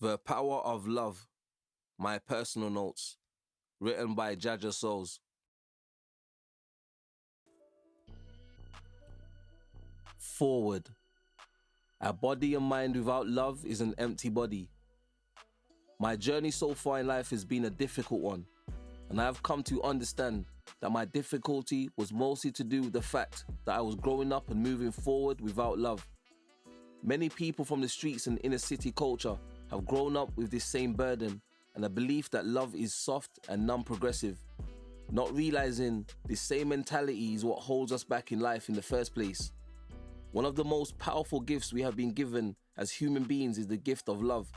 The Power of Love, My Personal Notes, written by Jaja Souls. Forward. A body and mind without love is an empty body. My journey so far in life has been a difficult one, and I have come to understand that my difficulty was mostly to do with the fact that I was growing up and moving forward without love. Many people from the streets and inner city culture have grown up with this same burden and a belief that love is soft and non-progressive, not realizing this same mentality is what holds us back in life in the first place. One of the most powerful gifts we have been given as human beings is the gift of love.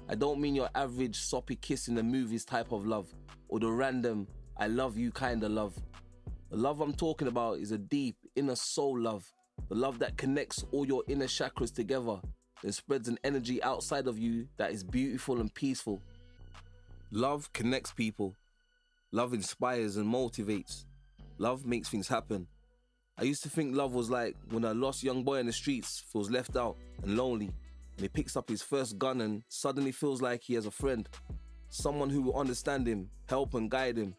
I don't mean your average soppy kiss in the movies type of love, or the random I love you kind of love. The love I'm talking about is a deep inner soul love, the love that connects all your inner chakras together and spreads an energy outside of you that is beautiful and peaceful. Love connects people. Love inspires and motivates. Love makes things happen. I used to think love was like when a lost young boy in the streets feels left out and lonely, and he picks up his first gun and suddenly feels like he has a friend, someone who will understand him, help and guide him,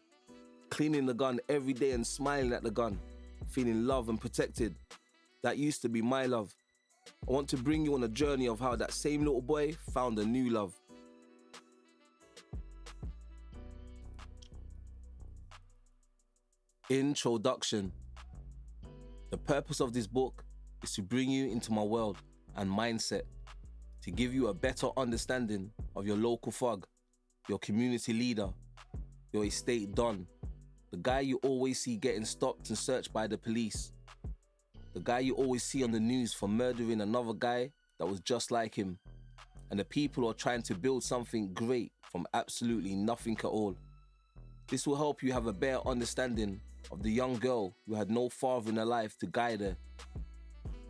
cleaning the gun every day and smiling at the gun, feeling loved and protected. That used to be my love. I want to bring you on a journey of how that same little boy found a new love. Introduction. The purpose of this book is to bring you into my world and mindset, to give you a better understanding of your local thug, your community leader, your estate don, the guy you always see getting stopped and searched by the police, the guy you always see on the news for murdering another guy that was just like him, and the people who are trying to build something great from absolutely nothing at all. This will help you have a better understanding of the young girl who had no father in her life to guide her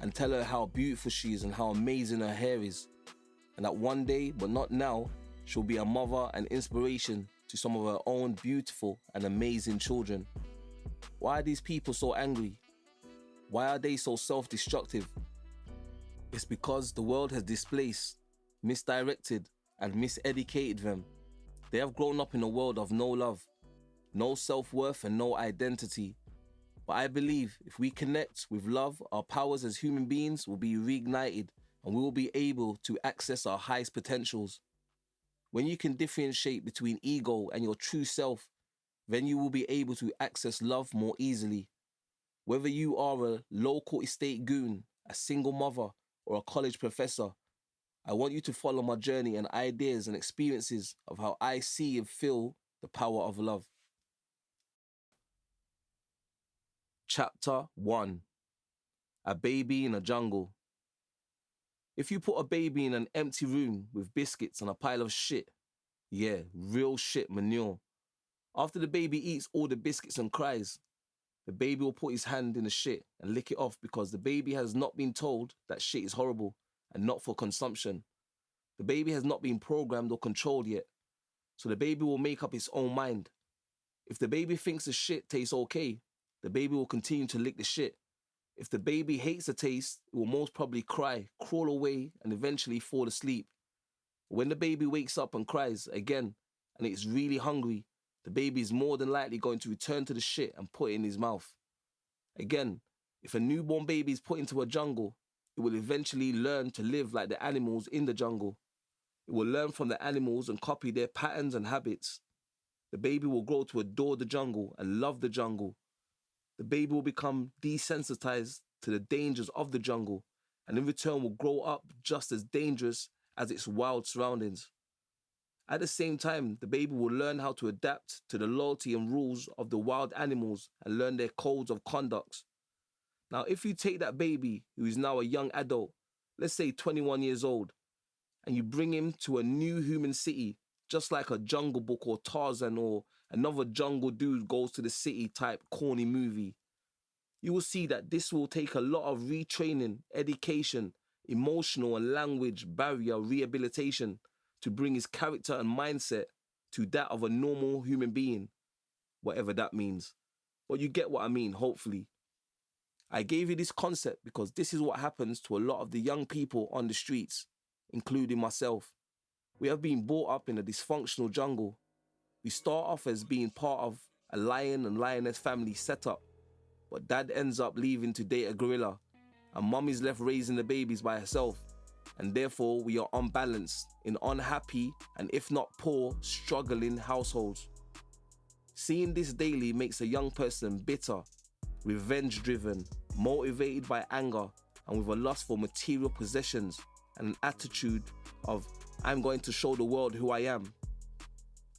and tell her how beautiful she is and how amazing her hair is, and that one day, but not now, she'll be a mother and inspiration to some of her own beautiful and amazing children. Why are these people so angry? Why are they so self-destructive? It's because the world has displaced, misdirected, and miseducated them. They have grown up in a world of no love, no self-worth and no identity. But I believe if we connect with love, our powers as human beings will be reignited and we will be able to access our highest potentials. When you can differentiate between ego and your true self, then you will be able to access love more easily. Whether you are a local estate goon, a single mother, or a college professor, I want you to follow my journey and ideas and experiences of how I see and feel the power of love. Chapter 1. A Baby in a Jungle. If you put a baby in an empty room with biscuits and a pile of shit, yeah, real shit manure, after the baby eats all the biscuits and cries, the baby will put his hand in the shit and lick it off because the baby has not been told that shit is horrible and not for consumption. The baby has not been programmed or controlled yet, so the baby will make up its own mind. If the baby thinks the shit tastes okay, the baby will continue to lick the shit. If the baby hates the taste, it will most probably cry, crawl away, and eventually fall asleep. When the baby wakes up and cries again, and it's really hungry, the baby is more than likely going to return to the shit and put it in his mouth. Again, if a newborn baby is put into a jungle, it will eventually learn to live like the animals in the jungle. It will learn from the animals and copy their patterns and habits. The baby will grow to adore the jungle and love the jungle. The baby will become desensitized to the dangers of the jungle and in return will grow up just as dangerous as its wild surroundings. At the same time, the baby will learn how to adapt to the loyalty and rules of the wild animals and learn their codes of conduct. Now, if you take that baby who is now a young adult, let's say 21 years old, and you bring him to a new human city, just like a Jungle Book or Tarzan or another jungle dude goes to the city type corny movie, you will see that this will take a lot of retraining, education, emotional and language barrier rehabilitation to bring his character and mindset to that of a normal human being, whatever that means. But you get what I mean, hopefully. I gave you this concept because this is what happens to a lot of the young people on the streets, including myself. We have been brought up in a dysfunctional jungle. We start off as being part of a lion and lioness family setup, but dad ends up leaving to date a gorilla, and mum is left raising the babies by herself, and therefore we are unbalanced in unhappy and, if not poor, struggling households. Seeing this daily makes a young person bitter, revenge-driven, motivated by anger, and with a lust for material possessions and an attitude of, I'm going to show the world who I am.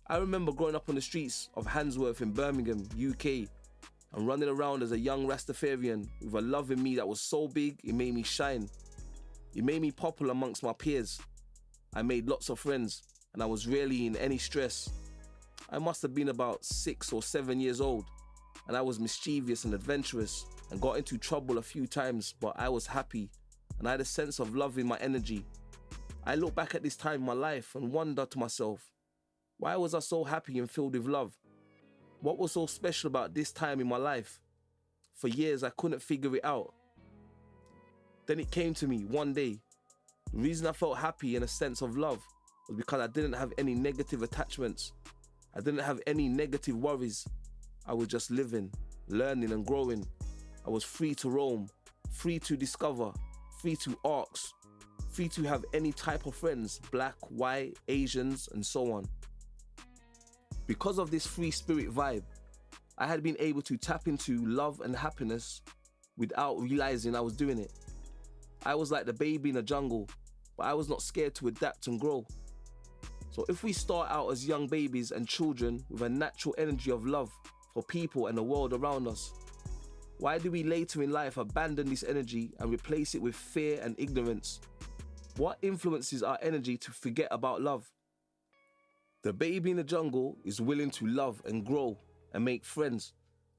I remember growing up on the streets of Handsworth in Birmingham, UK, and running around as a young Rastafarian with a love in me that was so big it made me shine. It made me popular amongst my peers. I made lots of friends, and I was rarely in any stress. I must have been about 6 or 7 years old, and I was mischievous and adventurous and got into trouble a few times, but I was happy, and I had a sense of love in my energy. I look back at this time in my life and wonder to myself, why was I so happy and filled with love? What was so special about this time in my life? For years, I couldn't figure it out. Then it came to me one day. The reason I felt happy and a sense of love was because I didn't have any negative attachments. I didn't have any negative worries. I was just living, learning and growing. I was free to roam, free to discover, free to ask, free to have any type of friends, black, white, Asians, and so on. Because of this free spirit vibe, I had been able to tap into love and happiness without realizing I was doing it. I was like the baby in the jungle, but I was not scared to adapt and grow. So if we start out as young babies and children with a natural energy of love for people and the world around us, why do we later in life abandon this energy and replace it with fear and ignorance? What influences our energy to forget about love? The baby in the jungle is willing to love and grow and make friends.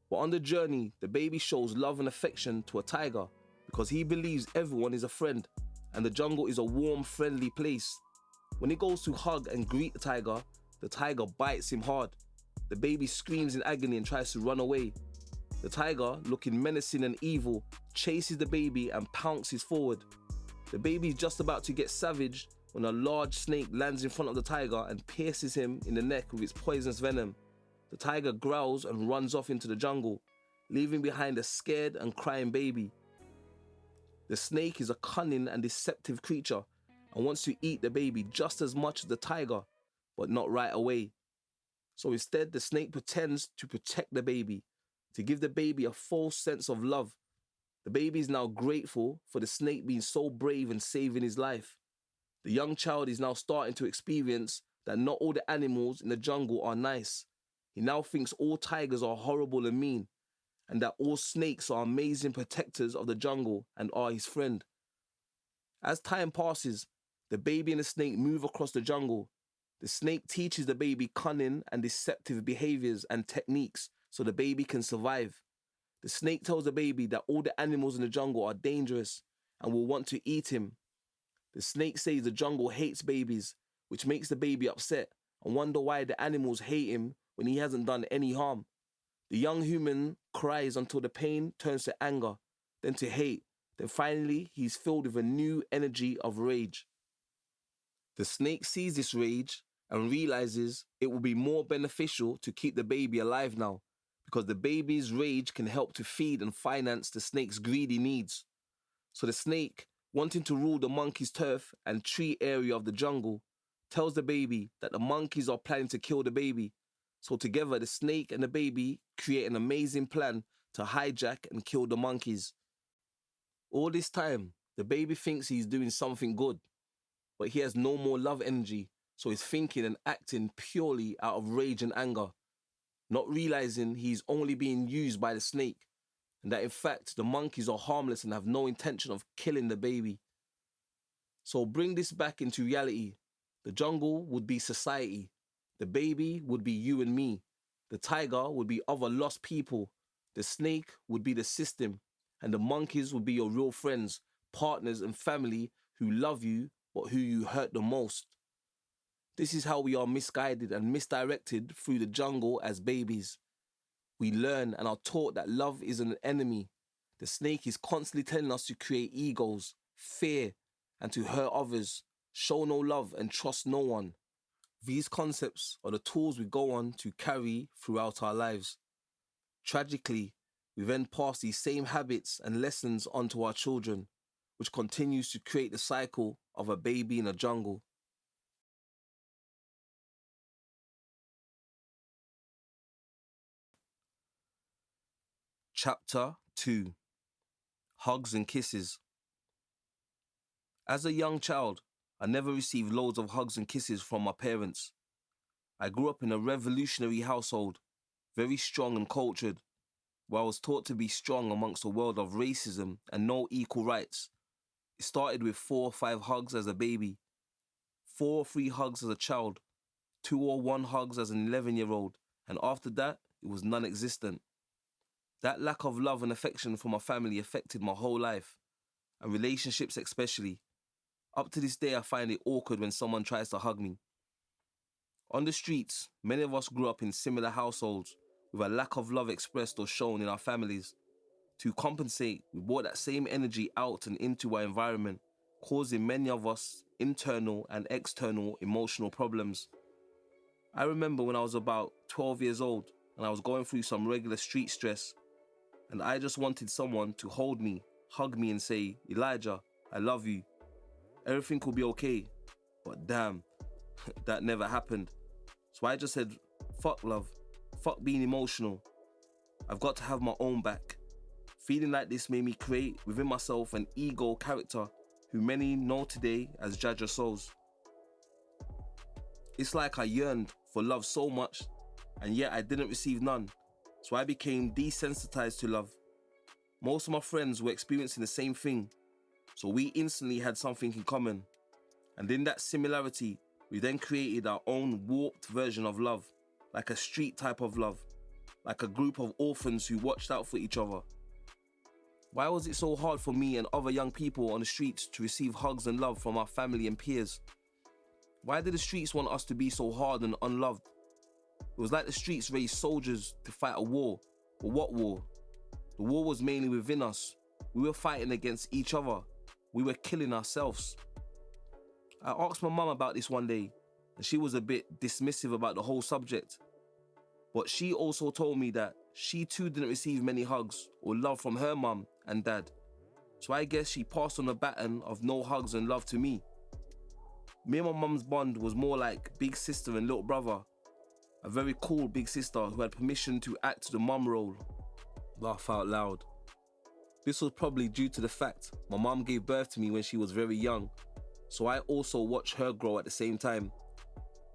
But on the journey, the baby shows love and affection to a tiger because he believes everyone is a friend and the jungle is a warm, friendly place. When he goes to hug and greet the tiger bites him hard. The baby screams in agony and tries to run away. The tiger, looking menacing and evil, chases the baby and pounces forward. The baby is just about to get savage when a large snake lands in front of the tiger and pierces him in the neck with its poisonous venom. The tiger growls and runs off into the jungle, leaving behind a scared and crying baby. The snake is a cunning and deceptive creature and wants to eat the baby just as much as the tiger, but not right away. So instead, the snake pretends to protect the baby, to give the baby a false sense of love. The baby is now grateful for the snake being so brave and saving his life. The young child is now starting to experience that not all the animals in the jungle are nice. He now thinks all tigers are horrible and mean, and that all snakes are amazing protectors of the jungle and are his friend. As time passes, the baby and the snake move across the jungle. The snake teaches the baby cunning and deceptive behaviors and techniques so the baby can survive. The snake tells the baby that all the animals in the jungle are dangerous and will want to eat him. The snake says the jungle hates babies, which makes the baby upset and wonder why the animals hate him when he hasn't done any harm. The young human cries until the pain turns to anger, then to hate, then finally he's filled with a new energy of rage. The snake sees this rage and realizes it will be more beneficial to keep the baby alive now, because the baby's rage can help to feed and finance the snake's greedy needs. So the snake, wanting to rule the monkey's turf and tree area of the jungle, tells the baby that the monkeys are planning to kill the baby. So together, the snake and the baby create an amazing plan to hijack and kill the monkeys. All this time, the baby thinks he's doing something good, but he has no more love energy, so he's thinking and acting purely out of rage and anger, not realizing he's only being used by the snake, and that in fact the monkeys are harmless and have no intention of killing the baby. So bring this back into reality. The jungle would be society. The baby would be you and me. The tiger would be other lost people. The snake would be the system. And the monkeys would be your real friends, partners and family who love you but who you hurt the most. This is how we are misguided and misdirected through the jungle as babies. We learn and are taught that love is an enemy. The snake is constantly telling us to create egos, fear, and to hurt others. show no love, and trust no one. These concepts are the tools we go on to carry throughout our lives. Tragically, we then pass these same habits and lessons onto our children, which continues to create the cycle of a baby in a jungle. Chapter 2: Hugs and Kisses. As a young child, I never received loads of hugs and kisses from my parents. I grew up in a revolutionary household, very strong and cultured, where I was taught to be strong amongst a world of racism and no equal rights. It started with 4 or 5 hugs as a baby, 4 or 3 hugs as a child, 2 or 1 hugs as an 11-year-old, and after that, it was non-existent. That lack of love and affection from my family affected my whole life, and relationships especially. Up to this day, I find it awkward when someone tries to hug me. On the streets, many of us grew up in similar households with a lack of love expressed or shown in our families. To compensate, we brought that same energy out and into our environment, causing many of us internal and external emotional problems. I remember when I was about 12 years old and I was going through some regular street stress, and I just wanted someone to hold me, hug me and say, "Elijah, I love you. Everything will be okay." But damn, that never happened. So I just said, fuck love, fuck being emotional. I've got to have my own back. Feeling like this made me create within myself an ego character who many know today as Jaja Souls. It's like I yearned for love so much, and yet I didn't receive none. So I became desensitized to love. Most of my friends were experiencing the same thing, so we instantly had something in common. And in that similarity, we then created our own warped version of love, like a street type of love, like a group of orphans who watched out for each other. Why was it so hard for me and other young people on the streets to receive hugs and love from our family and peers? Why did the streets want us to be so hard and unloved? It was like the streets raised soldiers to fight a war. But what war? The war was mainly within us. We were fighting against each other. We were killing ourselves. I asked my mum about this one day, and she was a bit dismissive about the whole subject. But she also told me that she too didn't receive many hugs or love from her mum and dad. So I guess she passed on the baton of no hugs and love to me. Me and my mum's bond was more like big sister and little brother. A very cool big sister who had permission to act the mum role. Laugh out loud. This was probably due to the fact my mum gave birth to me when she was very young, so I also watched her grow at the same time.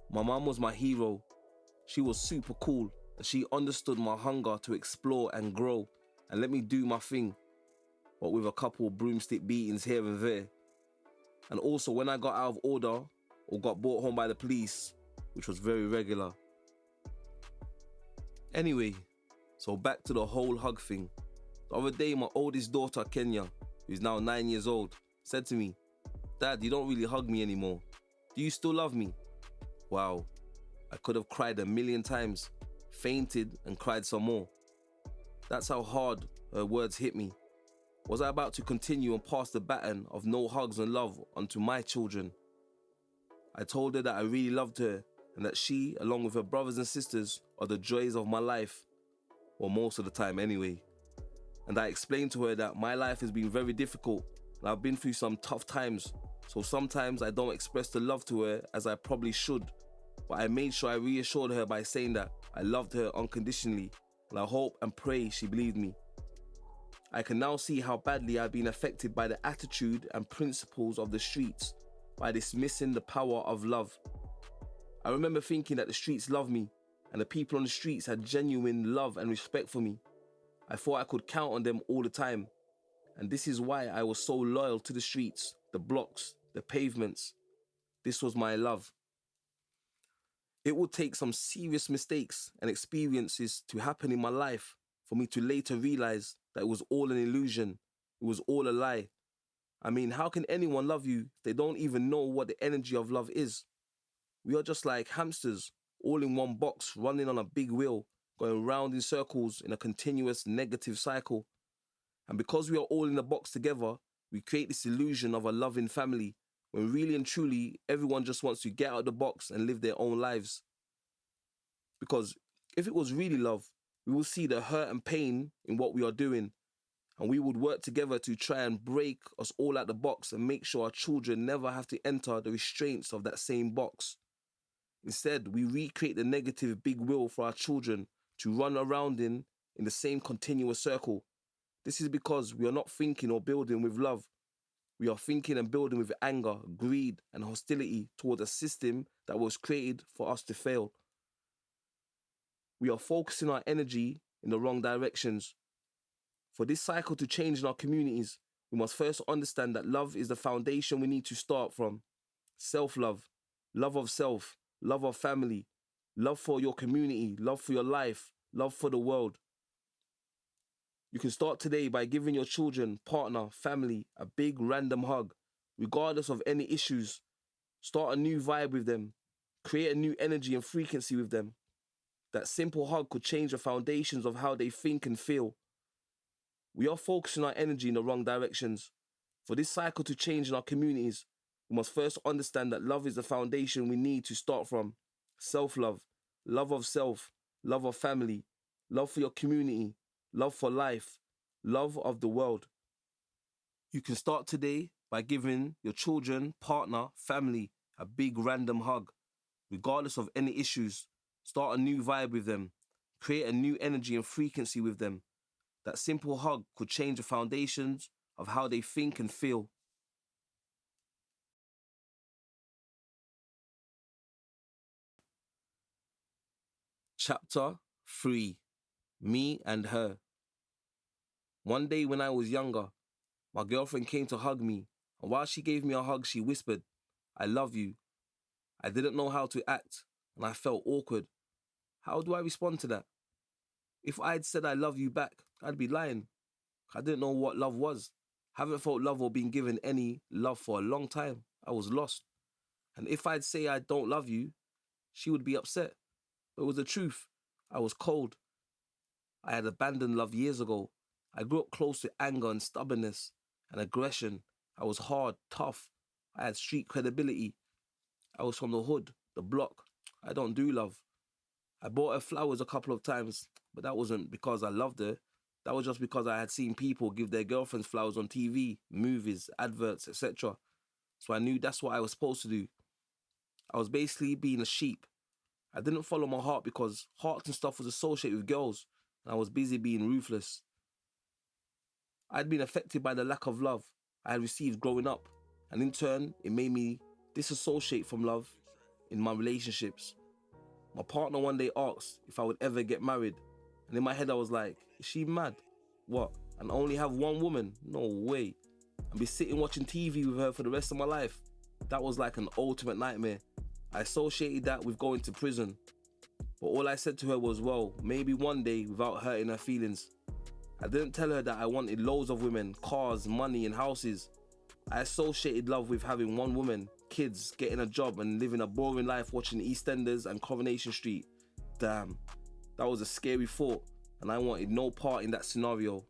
My mum was my hero. She was super cool, and she understood my hunger to explore and grow and let me do my thing, but with a couple of broomstick beatings here and there. And also when I got out of order or got brought home by the police, which was very regular. Anyway, so back to the whole hug thing. The other day, my oldest daughter, Kenya, who's now 9 years old, said to me, "Dad, you don't really hug me anymore. Do you still love me?" Wow, I could have cried a million times, fainted and cried some more. That's how hard her words hit me. Was I about to continue and pass the baton of no hugs and love onto my children? I told her that I really loved her and that she, along with her brothers and sisters, are the joys of my life. Well, most of the time anyway. And I explained to her that my life has been very difficult and I've been through some tough times, so sometimes I don't express the love to her as I probably should. But I made sure I reassured her by saying that I loved her unconditionally, and I hope and pray she believed me. I can now see how badly I've been affected by the attitude and principles of the streets, by dismissing the power of love. I remember thinking that the streets loved me, and the people on the streets had genuine love and respect for me. I thought I could count on them all the time, and this is why I was so loyal to the streets, the blocks, the pavements. This was my love. It would take some serious mistakes and experiences to happen in my life for me to later realize that it was all an illusion. It was all a lie. I mean, how can anyone love you if they don't even know what the energy of love is? We are just like hamsters, all in one box, running on a big wheel, going round in circles in a continuous negative cycle. And because we are all in a box together, we create this illusion of a loving family when really and truly everyone just wants to get out of the box and live their own lives. Because if it was really love, we will see the hurt and pain in what we are doing, and we would work together to try and break us all out the box and make sure our children never have to enter the restraints of that same box. Instead, we recreate the negative big wheel for our children to run around in the same continuous circle. This is because we are not thinking or building with love. We are thinking and building with anger, greed, and hostility towards a system that was created for us to fail. We are focusing our energy in the wrong directions. For this cycle to change in our communities, we must first understand that love is the foundation we need to start from. Self-love, love of self, love of family, love for your community, love for your life, love for the world. You can start today by giving your children, partner, family a big random hug, regardless of any issues. Start a new vibe with them. Create a new energy and frequency with them. That simple hug could change the foundations of how they think and feel. We are focusing our energy in the wrong directions. For this cycle to change in our communities, we must first understand that love is the foundation we need to start from. Self-love, love of self, love of family, love for your community, love for life, love of the world. You can start today by giving your children, partner, family a big random hug, regardless of any issues. Start a new vibe with them. Create a new energy and frequency with them. That simple hug could change the foundations of how they think and feel. Chapter 3. Me and Her. One day when I was younger, my girlfriend came to hug me, and while she gave me a hug, she whispered, "I love you." I didn't know how to act, and I felt awkward. How do I respond to that? If I'd said I love you back, I'd be lying. I didn't know what love was. Haven't felt love or been given any love for a long time. I was lost. And if I'd say I don't love you, she would be upset. But it was the truth. I was cold. I had abandoned love years ago. I grew up close to anger and stubbornness and aggression. I was hard, tough. I had street credibility. I was from the hood, the block. I don't do love. I bought her flowers a couple of times, but that wasn't because I loved her. That was just because I had seen people give their girlfriends flowers on TV, movies, adverts, etc. So I knew that's what I was supposed to do. I was basically being a sheep. I didn't follow my heart because hearts and stuff was associated with girls, and I was busy being ruthless. I'd been affected by the lack of love I had received growing up, and in turn, it made me disassociate from love in my relationships. My partner one day asked if I would ever get married, and in my head I was like, is she mad? What? And only have one woman? No way. And be sitting watching TV with her for the rest of my life? That was like an ultimate nightmare. I associated that with going to prison. But all I said to her was, well, maybe one day without hurting her feelings. I didn't tell her that I wanted loads of women, cars, money and houses. I associated love with having one woman, kids, getting a job and living a boring life watching EastEnders and Coronation Street. Damn, that was a scary thought, and I wanted no part in that scenario.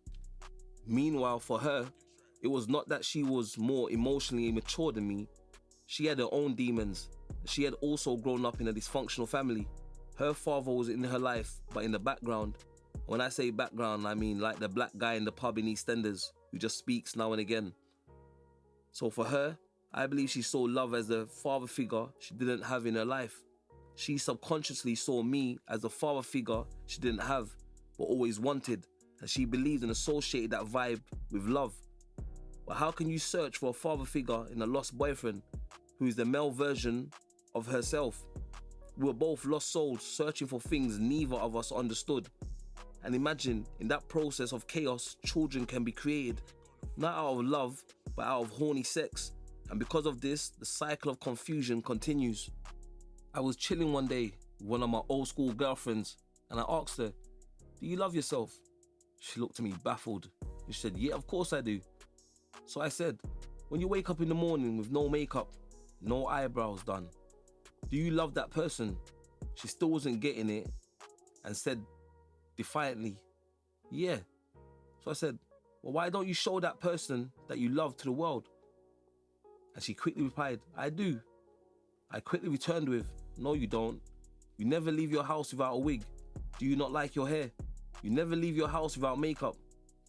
Meanwhile, for her, it was not that she was more emotionally mature than me. She had her own demons. She had also grown up in a dysfunctional family. Her father was in her life, but in the background. When I say background, I mean like the black guy in the pub in EastEnders who just speaks now and again. So for her, I believe she saw love as the father figure she didn't have in her life. She subconsciously saw me as the father figure she didn't have, but always wanted, and she believed and associated that vibe with love. But how can you search for a father figure in a lost boyfriend who is the male version of herself? We were both lost souls searching for things neither of us understood. And imagine, in that process of chaos, children can be created, not out of love, but out of horny sex. And because of this, the cycle of confusion continues. I was chilling one day with one of my old school girlfriends, and I asked her, "Do you love yourself?" She looked at me baffled, and she said, "Yeah, of course I do." So I said, "When you wake up in the morning with no makeup, no eyebrows done, do you love that person?" She still wasn't getting it and said defiantly, "Yeah." So I said, "Well, why don't you show that person that you love to the world?" And she quickly replied, I do. I quickly returned with, no you don't. You never leave your house without a wig. Do you not like your hair? You never leave your house without makeup.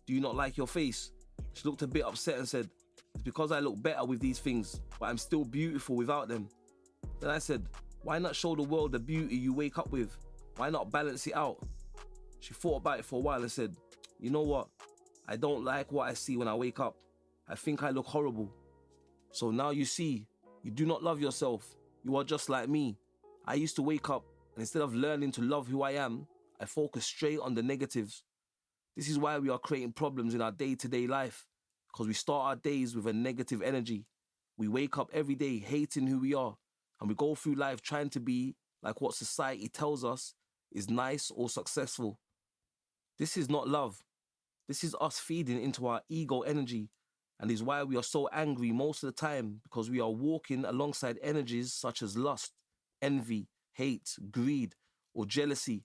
Do you not like your face? She looked a bit upset and said, it's because I look better with these things, but I'm still beautiful without them. Then I said, why not show the world the beauty you wake up with? Why not balance it out? She thought about it for a while and said, you know what? I don't like what I see when I wake up. I think I look horrible. So now you see, you do not love yourself. You are just like me. I used to wake up and instead of learning to love who I am, I focus straight on the negatives. This is why we are creating problems in our day-to-day life, because we start our days with a negative energy. We wake up every day hating who we are, and we go through life trying to be like what society tells us is nice or successful. This is not love. This is us feeding into our ego energy, and is why we are so angry most of the time, because we are walking alongside energies such as lust, envy, hate, greed, or jealousy.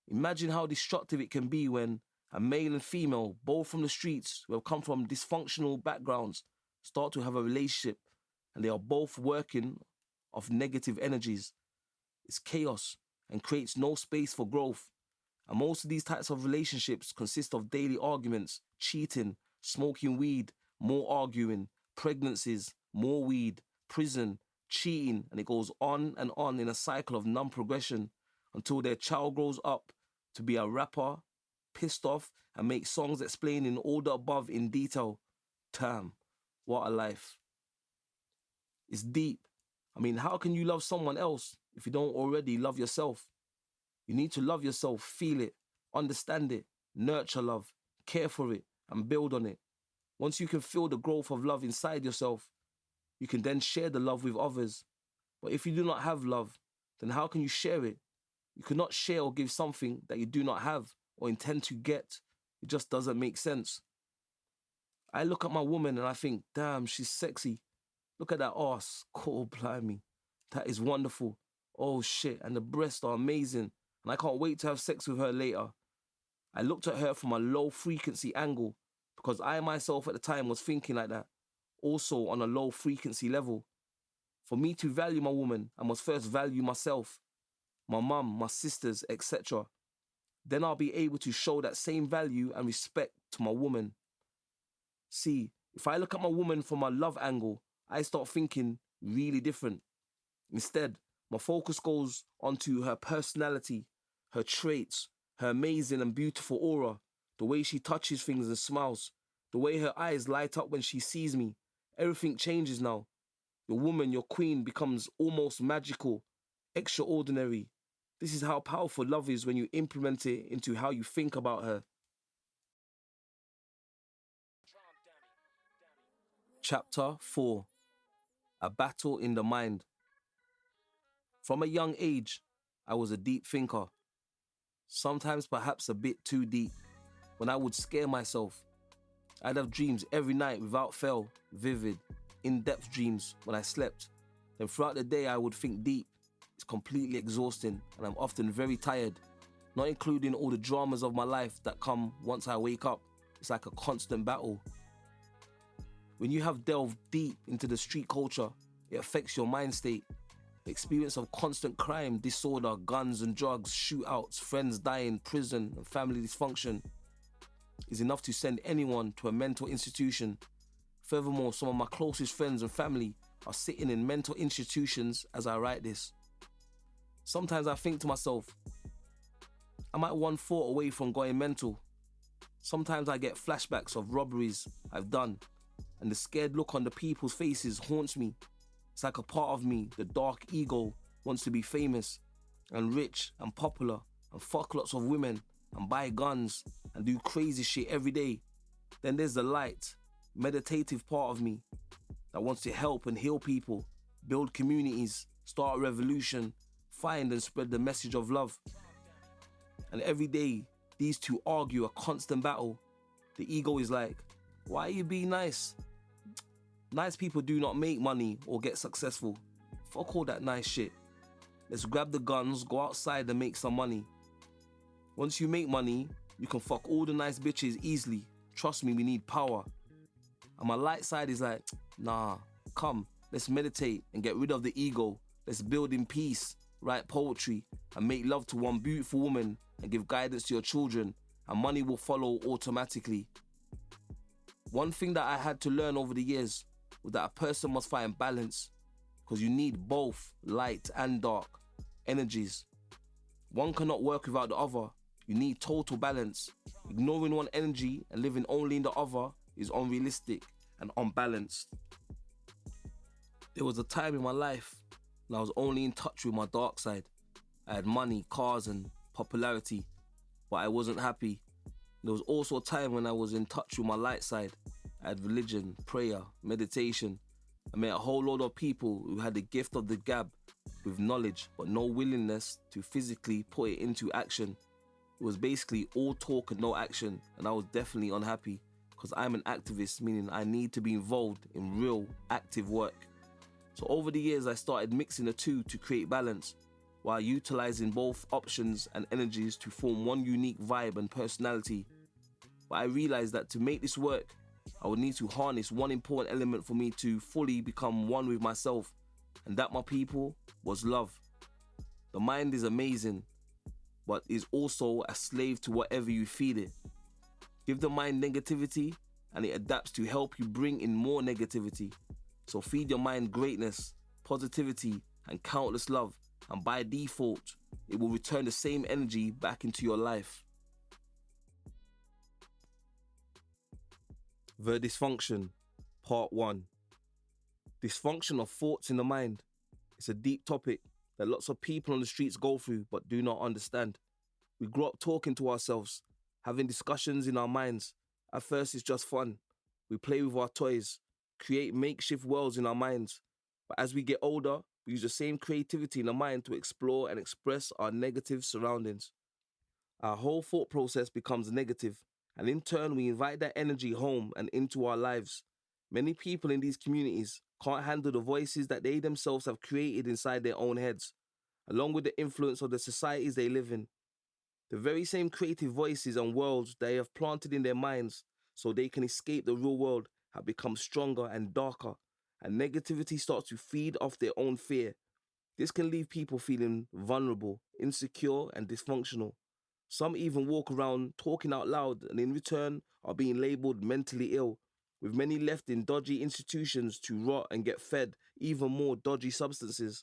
Imagine how destructive it can be when a male and female, both from the streets, who have come from dysfunctional backgrounds, start to have a relationship, and they are both working off negative energies. It's chaos and creates no space for growth. And most of these types of relationships consist of daily arguments, cheating, smoking weed, more arguing, pregnancies, more weed, prison, cheating, and it goes on and on in a cycle of non-progression until their child grows up to be a rapper, pissed off, and make songs explaining all the above in detail. Damn, what a life. It's deep. I mean, how can you love someone else if you don't already love yourself? You need to love yourself, feel it, understand it, nurture love, care for it, and build on it. Once you can feel the growth of love inside yourself, you can then share the love with others. But if you do not have love, then how can you share it? You cannot share or give something that you do not have or intend to get. It just doesn't make sense. I look at my woman and I think, damn, she's sexy. Look at that ass. Cool, blimey. That is wonderful. Oh shit, and the breasts are amazing. And I can't wait to have sex with her later. I looked at her from a low frequency angle because I myself at the time was thinking like that, also on a low frequency level. For me to value my woman, I must first value myself, my mum, my sisters, etc. Then I'll be able to show that same value and respect to my woman. See, if I look at my woman from a love angle, I start thinking really different. Instead, my focus goes onto her personality, her traits, her amazing and beautiful aura, the way she touches things and smiles, the way her eyes light up when she sees me. Everything changes now. Your woman, your queen, becomes almost magical, extraordinary. This is how powerful love is when you implement it into how you think about her. Chapter 4. A Battle in the Mind. From a young age, I was a deep thinker. Sometimes perhaps a bit too deep, when I would scare myself. I'd have dreams every night without fail, vivid, in-depth dreams when I slept. Then throughout the day I would think deep. It's completely exhausting and I'm often very tired, not including all the dramas of my life that come once I wake up. It's like a constant battle. When you have delved deep into the street culture, it affects your mind state. The experience of constant crime, disorder, guns and drugs, shootouts, friends dying, prison and family dysfunction is enough to send anyone to a mental institution. Furthermore, some of my closest friends and family are sitting in mental institutions as I write this. Sometimes I think to myself, am I one thought away from going mental? Sometimes I get flashbacks of robberies I've done, and the scared look on the people's faces haunts me. It's like a part of me, the dark ego, wants to be famous and rich and popular and fuck lots of women and buy guns and do crazy shit every day. Then there's the light, meditative part of me that wants to help and heal people, build communities, start a revolution, find and spread the message of love. And every day, these two argue a constant battle. The ego is like, why are you being nice? Nice people do not make money or get successful. Fuck all that nice shit. Let's grab the guns, go outside and make some money. Once you make money, you can fuck all the nice bitches easily. Trust me, we need power. And my light side is like, nah, come, Let's meditate and get rid of the ego. Let's build in peace, write poetry, and make love to one beautiful woman and give guidance to your children, and money will follow automatically. One thing that I had to learn over the years was that a person must find balance, because you need both light and dark energies. One cannot work without the other. You need total balance. Ignoring one energy and living only in the other is unrealistic and unbalanced. There was a time in my life when I was only in touch with my dark side. I had money, cars and popularity, but I wasn't happy. There was also a time when I was in touch with my light side. I had religion, prayer, meditation. I met a whole load of people who had the gift of the gab with knowledge, but no willingness to physically put it into action. It was basically all talk and no action, and I was definitely unhappy because I'm an activist, meaning I need to be involved in real, active work. So over the years, I started mixing the two to create balance, while utilizing both options and energies to form one unique vibe and personality. But I realized that to make this work, I would need to harness one important element for me to fully become one with myself, and that, my people, was love. The mind is amazing, but is also a slave to whatever you feed it. Give the mind negativity, and it adapts to help you bring in more negativity. So feed your mind greatness, positivity, and countless love, and by default, it will return the same energy back into your life. The Dysfunction, Part 1. Dysfunction of thoughts in the mind. It's a deep topic that lots of people on the streets go through but do not understand. We grow up talking to ourselves, having discussions in our minds. At first it's just fun. We play with our toys, create makeshift worlds in our minds. But as we get older, we use the same creativity in the mind to explore and express our negative surroundings. Our whole thought process becomes negative, and in turn we invite that energy home and into our lives. Many people in these communities can't handle the voices that they themselves have created inside their own heads, along with the influence of the societies they live in. The very same creative voices and worlds they have planted in their minds so they can escape the real world have become stronger and darker, and negativity starts to feed off their own fear. This can leave people feeling vulnerable, insecure, and dysfunctional. Some even walk around talking out loud and in return are being labelled mentally ill, with many left in dodgy institutions to rot and get fed even more dodgy substances.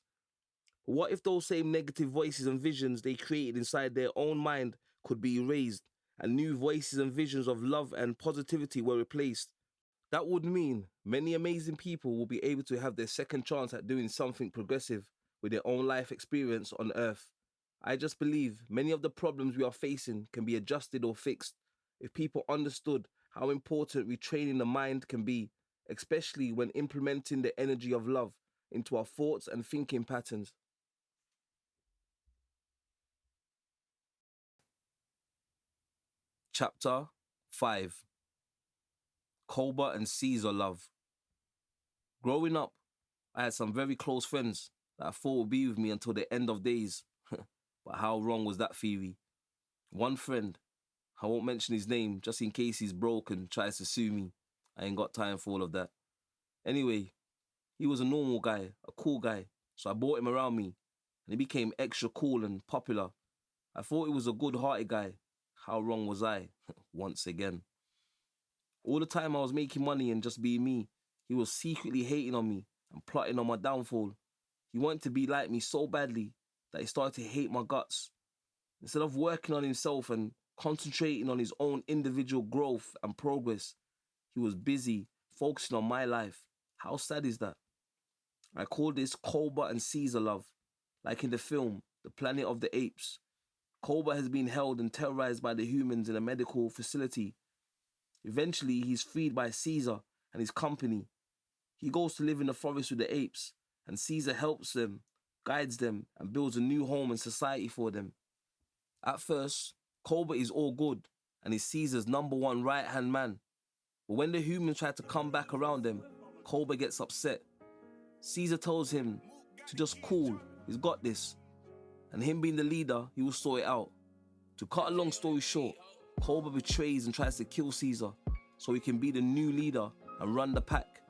But what if those same negative voices and visions they created inside their own mind could be erased, and new voices and visions of love and positivity were replaced? That would mean many amazing people will be able to have their second chance at doing something progressive with their own life experience on Earth. I just believe many of the problems we are facing can be adjusted or fixed if people understood how important retraining the mind can be, especially when implementing the energy of love into our thoughts and thinking patterns. Chapter 5. Koba and Caesar Love. Growing up, I had some very close friends that I thought would be with me until the end of days. But how wrong was that theory? One friend, I won't mention his name just in case he's broke and tries to sue me. I ain't got time for all of that. Anyway, he was a normal guy, a cool guy, so I brought him around me, and he became extra cool and popular. I thought he was a good-hearted guy. How wrong was I? Once again. All the time I was making money and just being me, he was secretly hating on me and plotting on my downfall. He wanted to be like me so badly that he started to hate my guts. Instead of working on himself and concentrating on his own individual growth and progress, he was busy focusing on my life. How sad is that? I call this Koba and Caesar love. Like in the film, The Planet of the Apes. Koba has been held and terrorized by the humans in a medical facility. Eventually, he's freed by Caesar and his company. He goes to live in the forest with the apes, and Caesar helps them, guides them, and builds a new home and society for them. At first, Koba is all good, and is Caesar's number one right-hand man. But when the humans try to come back around them, Koba gets upset. Caesar tells him to just cool, he's got this. And him being the leader, he will sort it out. To cut a long story short, Koba betrays and tries to kill Caesar so he can be the new leader and run the pack.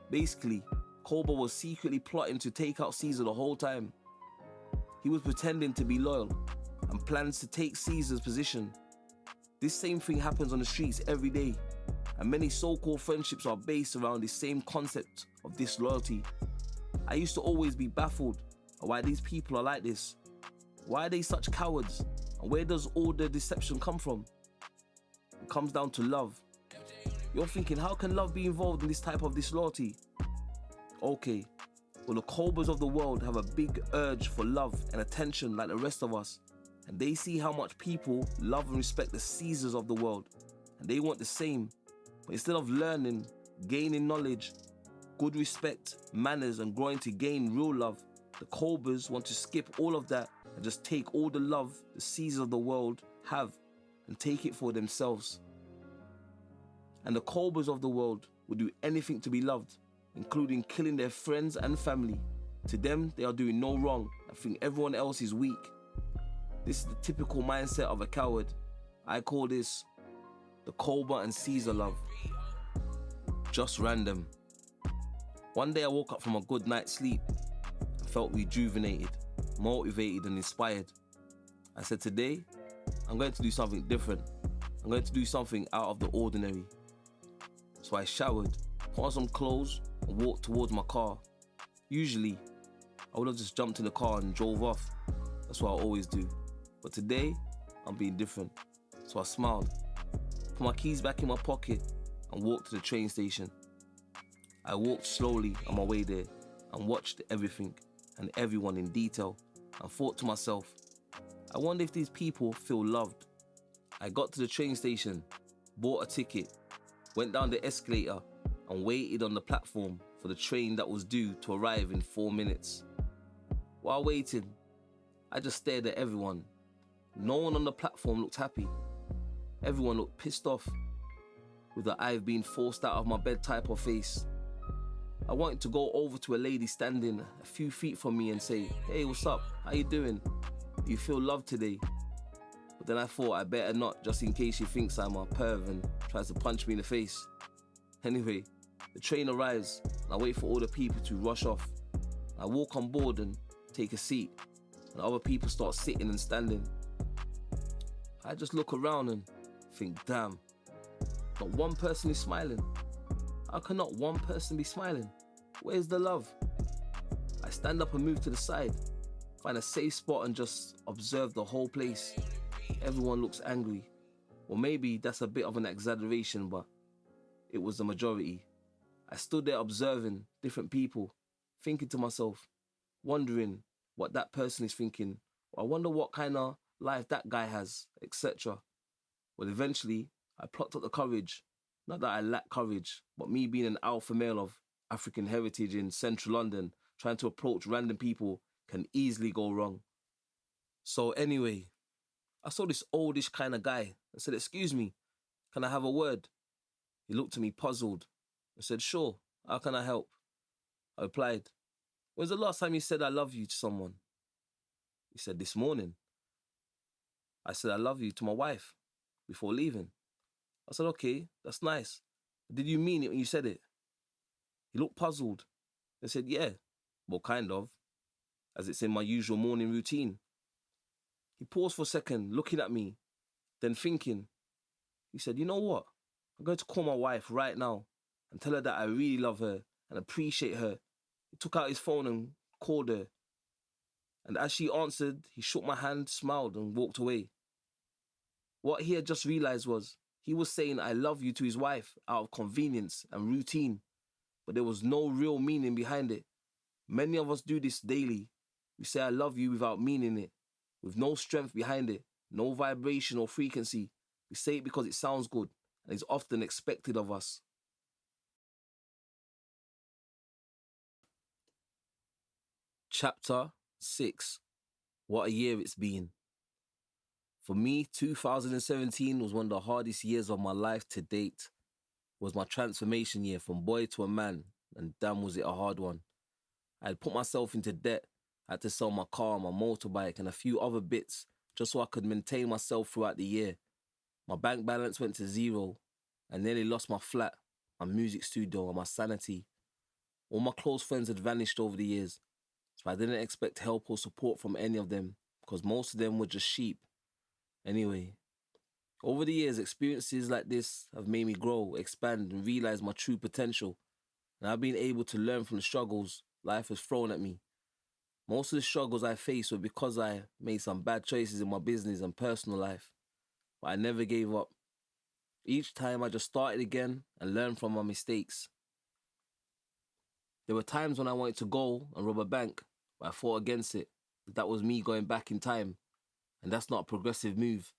Basically, Koba was secretly plotting to take out Caesar the whole time. He was pretending to be loyal and plans to take Caesar's position. This same thing happens on the streets every day, and many so-called friendships are based around this same concept of disloyalty. I used to always be baffled at why these people are like this. Why are they such cowards? And where does all the deception come from? It comes down to love. You're thinking, how can love be involved in this type of disloyalty? Okay, well, the Kobas of the world have a big urge for love and attention like the rest of us, and they see how much people love and respect the Caesars of the world, and they want the same. But instead of learning, gaining knowledge, good respect, manners, and growing to gain real love, the Kobas want to skip all of that and just take all the love the Caesars of the world have and take it for themselves. And the Kobas of the world will do anything to be loved, including killing their friends and family. To them, they are doing no wrong and think everyone else is weak. This is the typical mindset of a coward. I call this the Koba and Caesar love. Just random. One day I woke up from a good night's sleep and felt rejuvenated, motivated and inspired. I said, today, I'm going to do something different. I'm going to do something out of the ordinary. So I showered, put on some clothes and walked towards my car. Usually, I would have just jumped in the car and drove off. That's what I always do. But today, I'm being different. So I smiled, put my keys back in my pocket and walked to the train station. I walked slowly on my way there and watched everything and everyone in detail and thought to myself, I wonder if these people feel loved. I got to the train station, bought a ticket, went down the escalator and waited on the platform for the train that was due to arrive in 4 minutes. While waiting, I just stared at everyone. No one on the platform looked happy. Everyone looked pissed off, with the I've been forced out of my bed type of face. I wanted to go over to a lady standing a few feet from me and say, hey, what's up? How you doing? Do you feel loved today? But then I thought I better not, just in case she thinks I'm a perv and tries to punch me in the face. Anyway, the train arrives and I wait for all the people to rush off. I walk on board and take a seat, and other people start sitting and standing. I just look around and think, damn, not one person is smiling. How can not one person be smiling? Where's the love? I stand up and move to the side, find a safe spot and just observe the whole place. Everyone looks angry. Or maybe that's a bit of an exaggeration, but it was the majority. I stood there observing different people, thinking to myself, wondering what that person is thinking. I wonder what kind of life that guy has, etc. Well, eventually, I plucked up the courage. Not that I lack courage, but me being an alpha male of African heritage in central London, trying to approach random people can easily go wrong. So anyway, I saw this oldish kind of guy and said, excuse me, can I have a word? He looked at me puzzled and said, sure, how can I help? I replied, when's the last time you said I love you to someone? He said, this morning. I said, I love you to my wife before leaving. I said, okay, that's nice. Did you mean it when you said it? He looked puzzled and said, yeah, well, kind of, as it's in my usual morning routine. He paused for a second, looking at me, then thinking. He said, you know what? I'm going to call my wife right now and tell her that I really love her and appreciate her. He took out his phone and called her. And as she answered, he shook my hand, smiled and walked away. What he had just realized was he was saying I love you to his wife out of convenience and routine, but there was no real meaning behind it. Many of us do this daily. We say I love you without meaning it, with no strength behind it, no vibration or frequency. We say it because it sounds good and is often expected of us. Chapter 6. What a year it's been. For me, 2017 was one of the hardest years of my life to date. It was my transformation year from boy to a man, and damn was it a hard one. I had put myself into debt. I had to sell my car, my motorbike, and a few other bits just so I could maintain myself throughout the year. My bank balance went to zero. I nearly lost my flat, my music studio, and my sanity. All my close friends had vanished over the years, so I didn't expect help or support from any of them because most of them were just sheep. Anyway, over the years, experiences like this have made me grow, expand, and realize my true potential. And I've been able to learn from the struggles life has thrown at me. Most of the struggles I faced were because I made some bad choices in my business and personal life, but I never gave up. Each time I just started again and learned from my mistakes. There were times when I wanted to go and rob a bank, but I fought against it. That was me going back in time, and that's not a progressive move.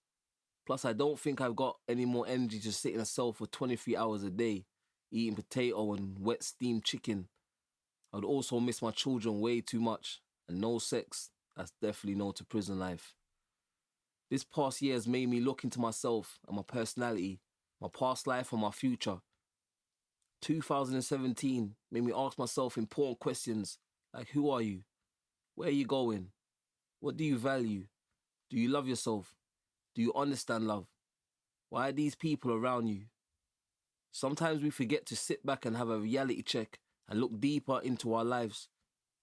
Plus, I don't think I've got any more energy to sit in a cell for 23 hours a day, eating potato and wet steamed chicken. I would also miss my children way too much, and no sex, that's definitely no to prison life. This past year has made me look into myself and my personality, my past life and my future. 2017 made me ask myself important questions like who are you? Where are you going? What do you value? Do you love yourself? Do you understand love? Why are these people around you? Sometimes we forget to sit back and have a reality check and look deeper into our lives.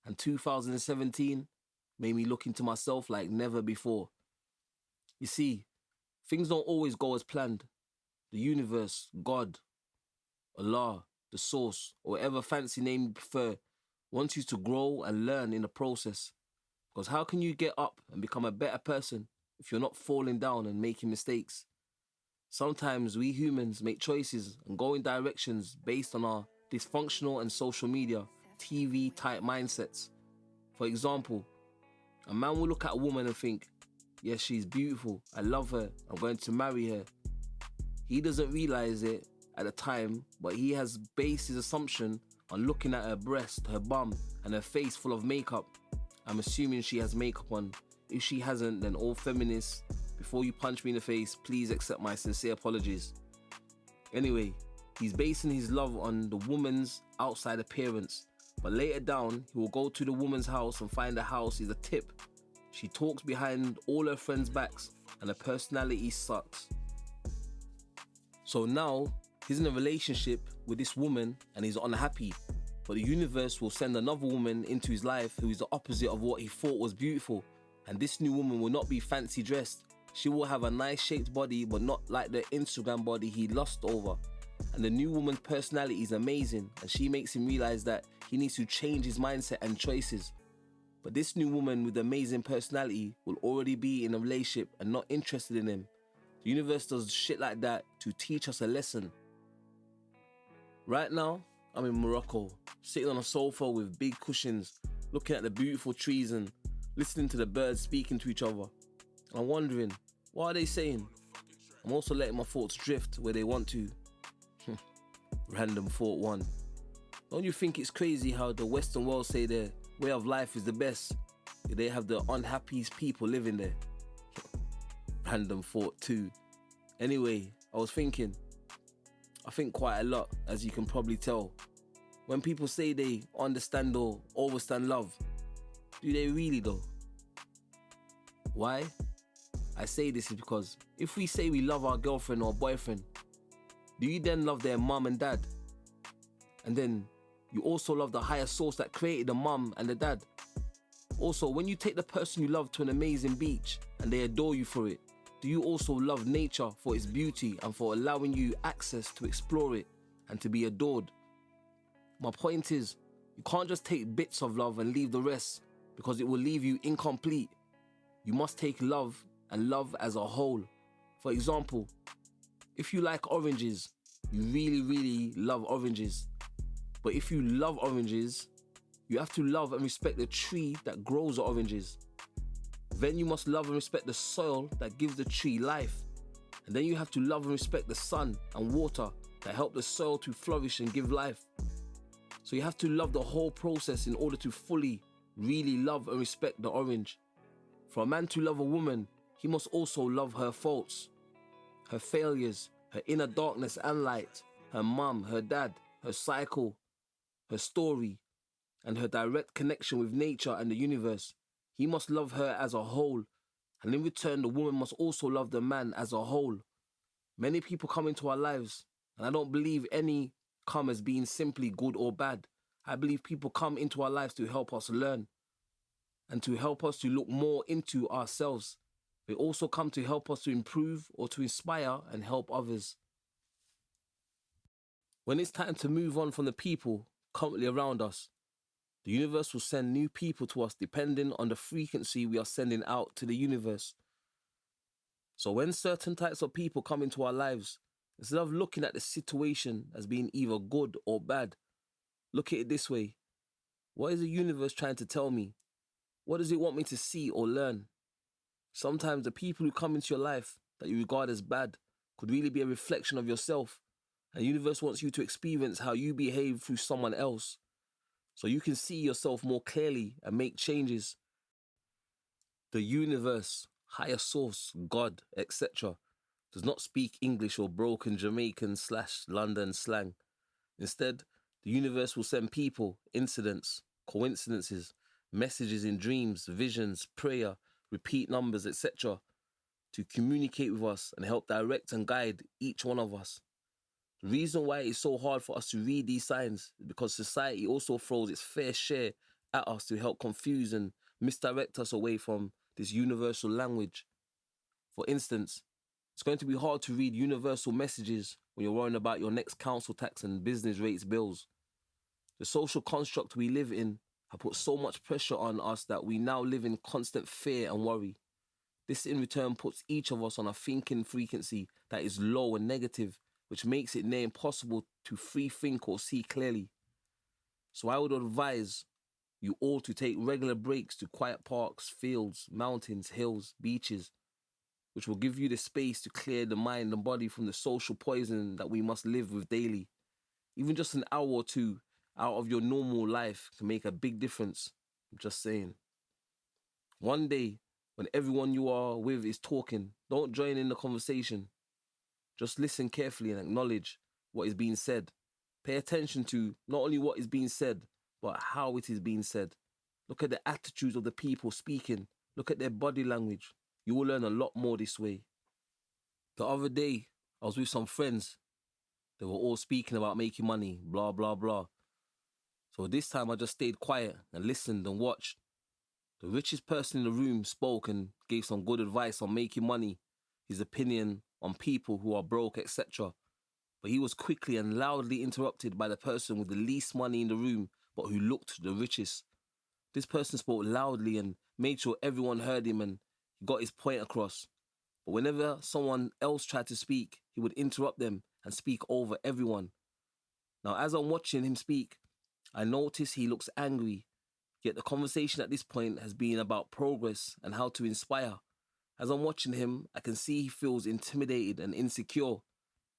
And 2017 made me look into myself like never before. You see, things don't always go as planned. The universe, God, Allah, the source, or whatever fancy name you prefer, wants you to grow and learn in the process. Because how can you get up and become a better person if you're not falling down and making mistakes? Sometimes we humans make choices and go in directions based on our dysfunctional and social media, TV type mindsets. For example, a man will look at a woman and think, yes, she's beautiful, I love her, I'm going to marry her. He doesn't realize it at the time, but he has based his assumption on looking at her breast, her bum, and her face full of makeup. I'm assuming she has makeup on. If she hasn't, then all feminists, before you punch me in the face, please accept my sincere apologies. Anyway, he's basing his love on the woman's outside appearance, but later down, he will go to the woman's house and find the house is a tip. She talks behind all her friends' backs, and her personality sucks. So now, he's in a relationship with this woman and he's unhappy, but the universe will send another woman into his life who is the opposite of what he thought was beautiful. And this new woman will not be fancy dressed. She will have a nice shaped body, but not like the Instagram body he lust over. And the new woman's personality is amazing, and she makes him realize that he needs to change his mindset and choices. But this new woman with amazing personality will already be in a relationship and not interested in him. The universe does shit like that to teach us a lesson. Right now, I'm in Morocco, sitting on a sofa with big cushions, looking at the beautiful trees and listening to the birds speaking to each other. I'm wondering, what are they saying? I'm also letting my thoughts drift where they want to. Random thought one. Don't you think it's crazy how the Western world say their way of life is the best, yet they have the unhappiest people living there? Random thought two. Anyway, I was thinking, I think quite a lot, as you can probably tell. When people say they understand or overstand love, do they really though? Why? I say this is because if we say we love our girlfriend or boyfriend, do you then love their mum and dad? And then you also love the higher source that created the mum and the dad. Also, when you take the person you love to an amazing beach and they adore you for it, do you also love nature for its beauty and for allowing you access to explore it and to be adored? My point is, you can't just take bits of love and leave the rest because it will leave you incomplete. You must take love and love as a whole. For example, if you like oranges, you really, really love oranges. But if you love oranges, you have to love and respect the tree that grows the oranges. Then you must love and respect the soil that gives the tree life. And then you have to love and respect the sun and water that help the soil to flourish and give life. So you have to love the whole process in order to fully, really love and respect the orange. For a man to love a woman, he must also love her faults, her failures, her inner darkness and light, her mum, her dad, her cycle, her story, and her direct connection with nature and the universe. He must love her as a whole, and in return, the woman must also love the man as a whole. Many people come into our lives, and I don't believe any come as being simply good or bad. I believe people come into our lives to help us learn and to help us to look more into ourselves. They also come to help us to improve or to inspire and help others. When it's time to move on from the people currently around us, the universe will send new people to us depending on the frequency we are sending out to the universe. So when certain types of people come into our lives, instead of looking at the situation as being either good or bad, look at it this way. What is the universe trying to tell me? What does it want me to see or learn? Sometimes the people who come into your life that you regard as bad could really be a reflection of yourself, and the universe wants you to experience how you behave through someone else, so you can see yourself more clearly and make changes. The universe, higher source, God, etc., does not speak English or broken Jamaican/London slang. Instead, the universe will send people, incidents, coincidences, messages in dreams, visions, prayer, repeat numbers, etc., to communicate with us and help direct and guide each one of us. The reason why it's so hard for us to read these signs is because society also throws its fair share at us to help confuse and misdirect us away from this universal language. For instance, it's going to be hard to read universal messages when you're worrying about your next council tax and business rates bills. The social construct we live in have put so much pressure on us that we now live in constant fear and worry. This in return puts each of us on a thinking frequency that is low and negative, which makes it near impossible to free think or see clearly. So I would advise you all to take regular breaks to quiet parks, fields, mountains, hills, beaches, which will give you the space to clear the mind and body from the social poison that we must live with daily. Even just an hour or two out of your normal life can make a big difference. I'm just saying. One day, when everyone you are with is talking, don't join in the conversation. Just listen carefully and acknowledge what is being said. Pay attention to not only what is being said, but how it is being said. Look at the attitudes of the people speaking. Look at their body language. You will learn a lot more this way. The other day, I was with some friends. They were all speaking about making money, blah, blah, blah. So this time I just stayed quiet and listened and watched. The richest person in the room spoke and gave some good advice on making money, his opinion on people who are broke, etc. But he was quickly and loudly interrupted by the person with the least money in the room, but who looked the richest. This person spoke loudly and made sure everyone heard him and he got his point across. But whenever someone else tried to speak, he would interrupt them and speak over everyone. Now, as I'm watching him speak, I notice he looks angry, yet the conversation at this point has been about progress and how to inspire. As I'm watching him, I can see he feels intimidated and insecure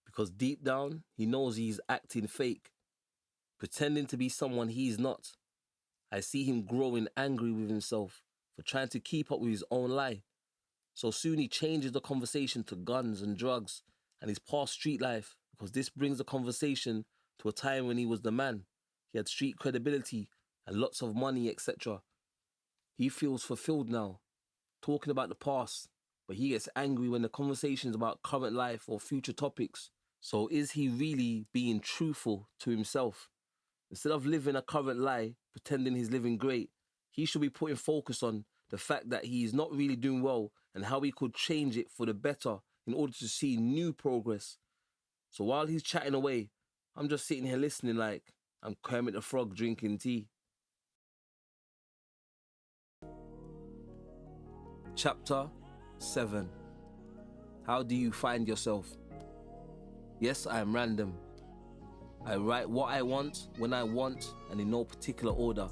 because deep down, he knows he's acting fake, pretending to be someone he's not. I see him growing angry with himself for trying to keep up with his own lie. So soon he changes the conversation to guns and drugs and his past street life because this brings the conversation to a time when he was the man. He had street credibility and lots of money, etc. He feels fulfilled now, talking about the past, but he gets angry when the conversation is about current life or future topics. So is he really being truthful to himself? Instead of living a current lie, pretending he's living great, he should be putting focus on the fact that he is not really doing well and how he could change it for the better in order to see new progress. So while he's chatting away, I'm just sitting here listening like I'm Kermit the Frog drinking tea. Chapter 7. How do you find yourself? Yes, I am random. I write what I want, when I want, and in no particular order.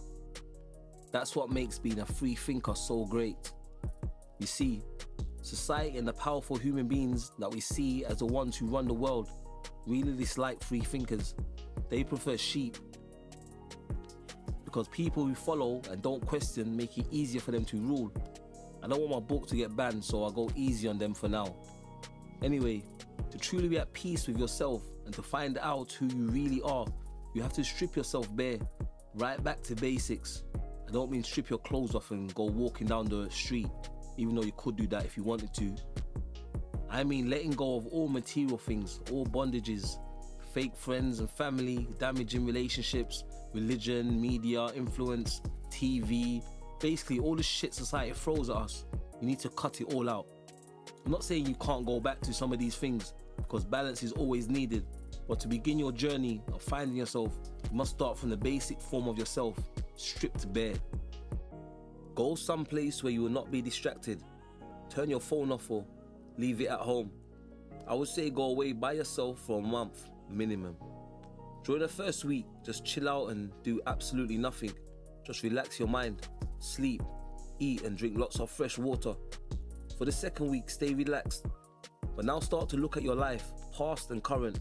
That's what makes being a free thinker so great. You see, society and the powerful human beings that we see as the ones who run the world really dislike free thinkers. They prefer sheep. Because people who follow and don't question make it easier for them to rule. I don't want my book to get banned, so I'll go easy on them for now. Anyway, to truly be at peace with yourself and to find out who you really are, you have to strip yourself bare, right back to basics. I don't mean strip your clothes off and go walking down the street, even though you could do that if you wanted to. I mean letting go of all material things, all bondages, fake friends and family, damaging relationships, Religion, media, influence, TV, basically all the shit society throws at us. You need to cut it all out. I'm not saying you can't go back to some of these things, because balance is always needed. But to begin your journey of finding yourself, you must start from the basic form of yourself, stripped bare. Go someplace where you will not be distracted. Turn your phone off or leave it at home. I would say go away by yourself for a month minimum. During the first week, just chill out and do absolutely nothing. Just relax your mind, sleep, eat and drink lots of fresh water. For the second week, stay relaxed. But now start to look at your life, past and current.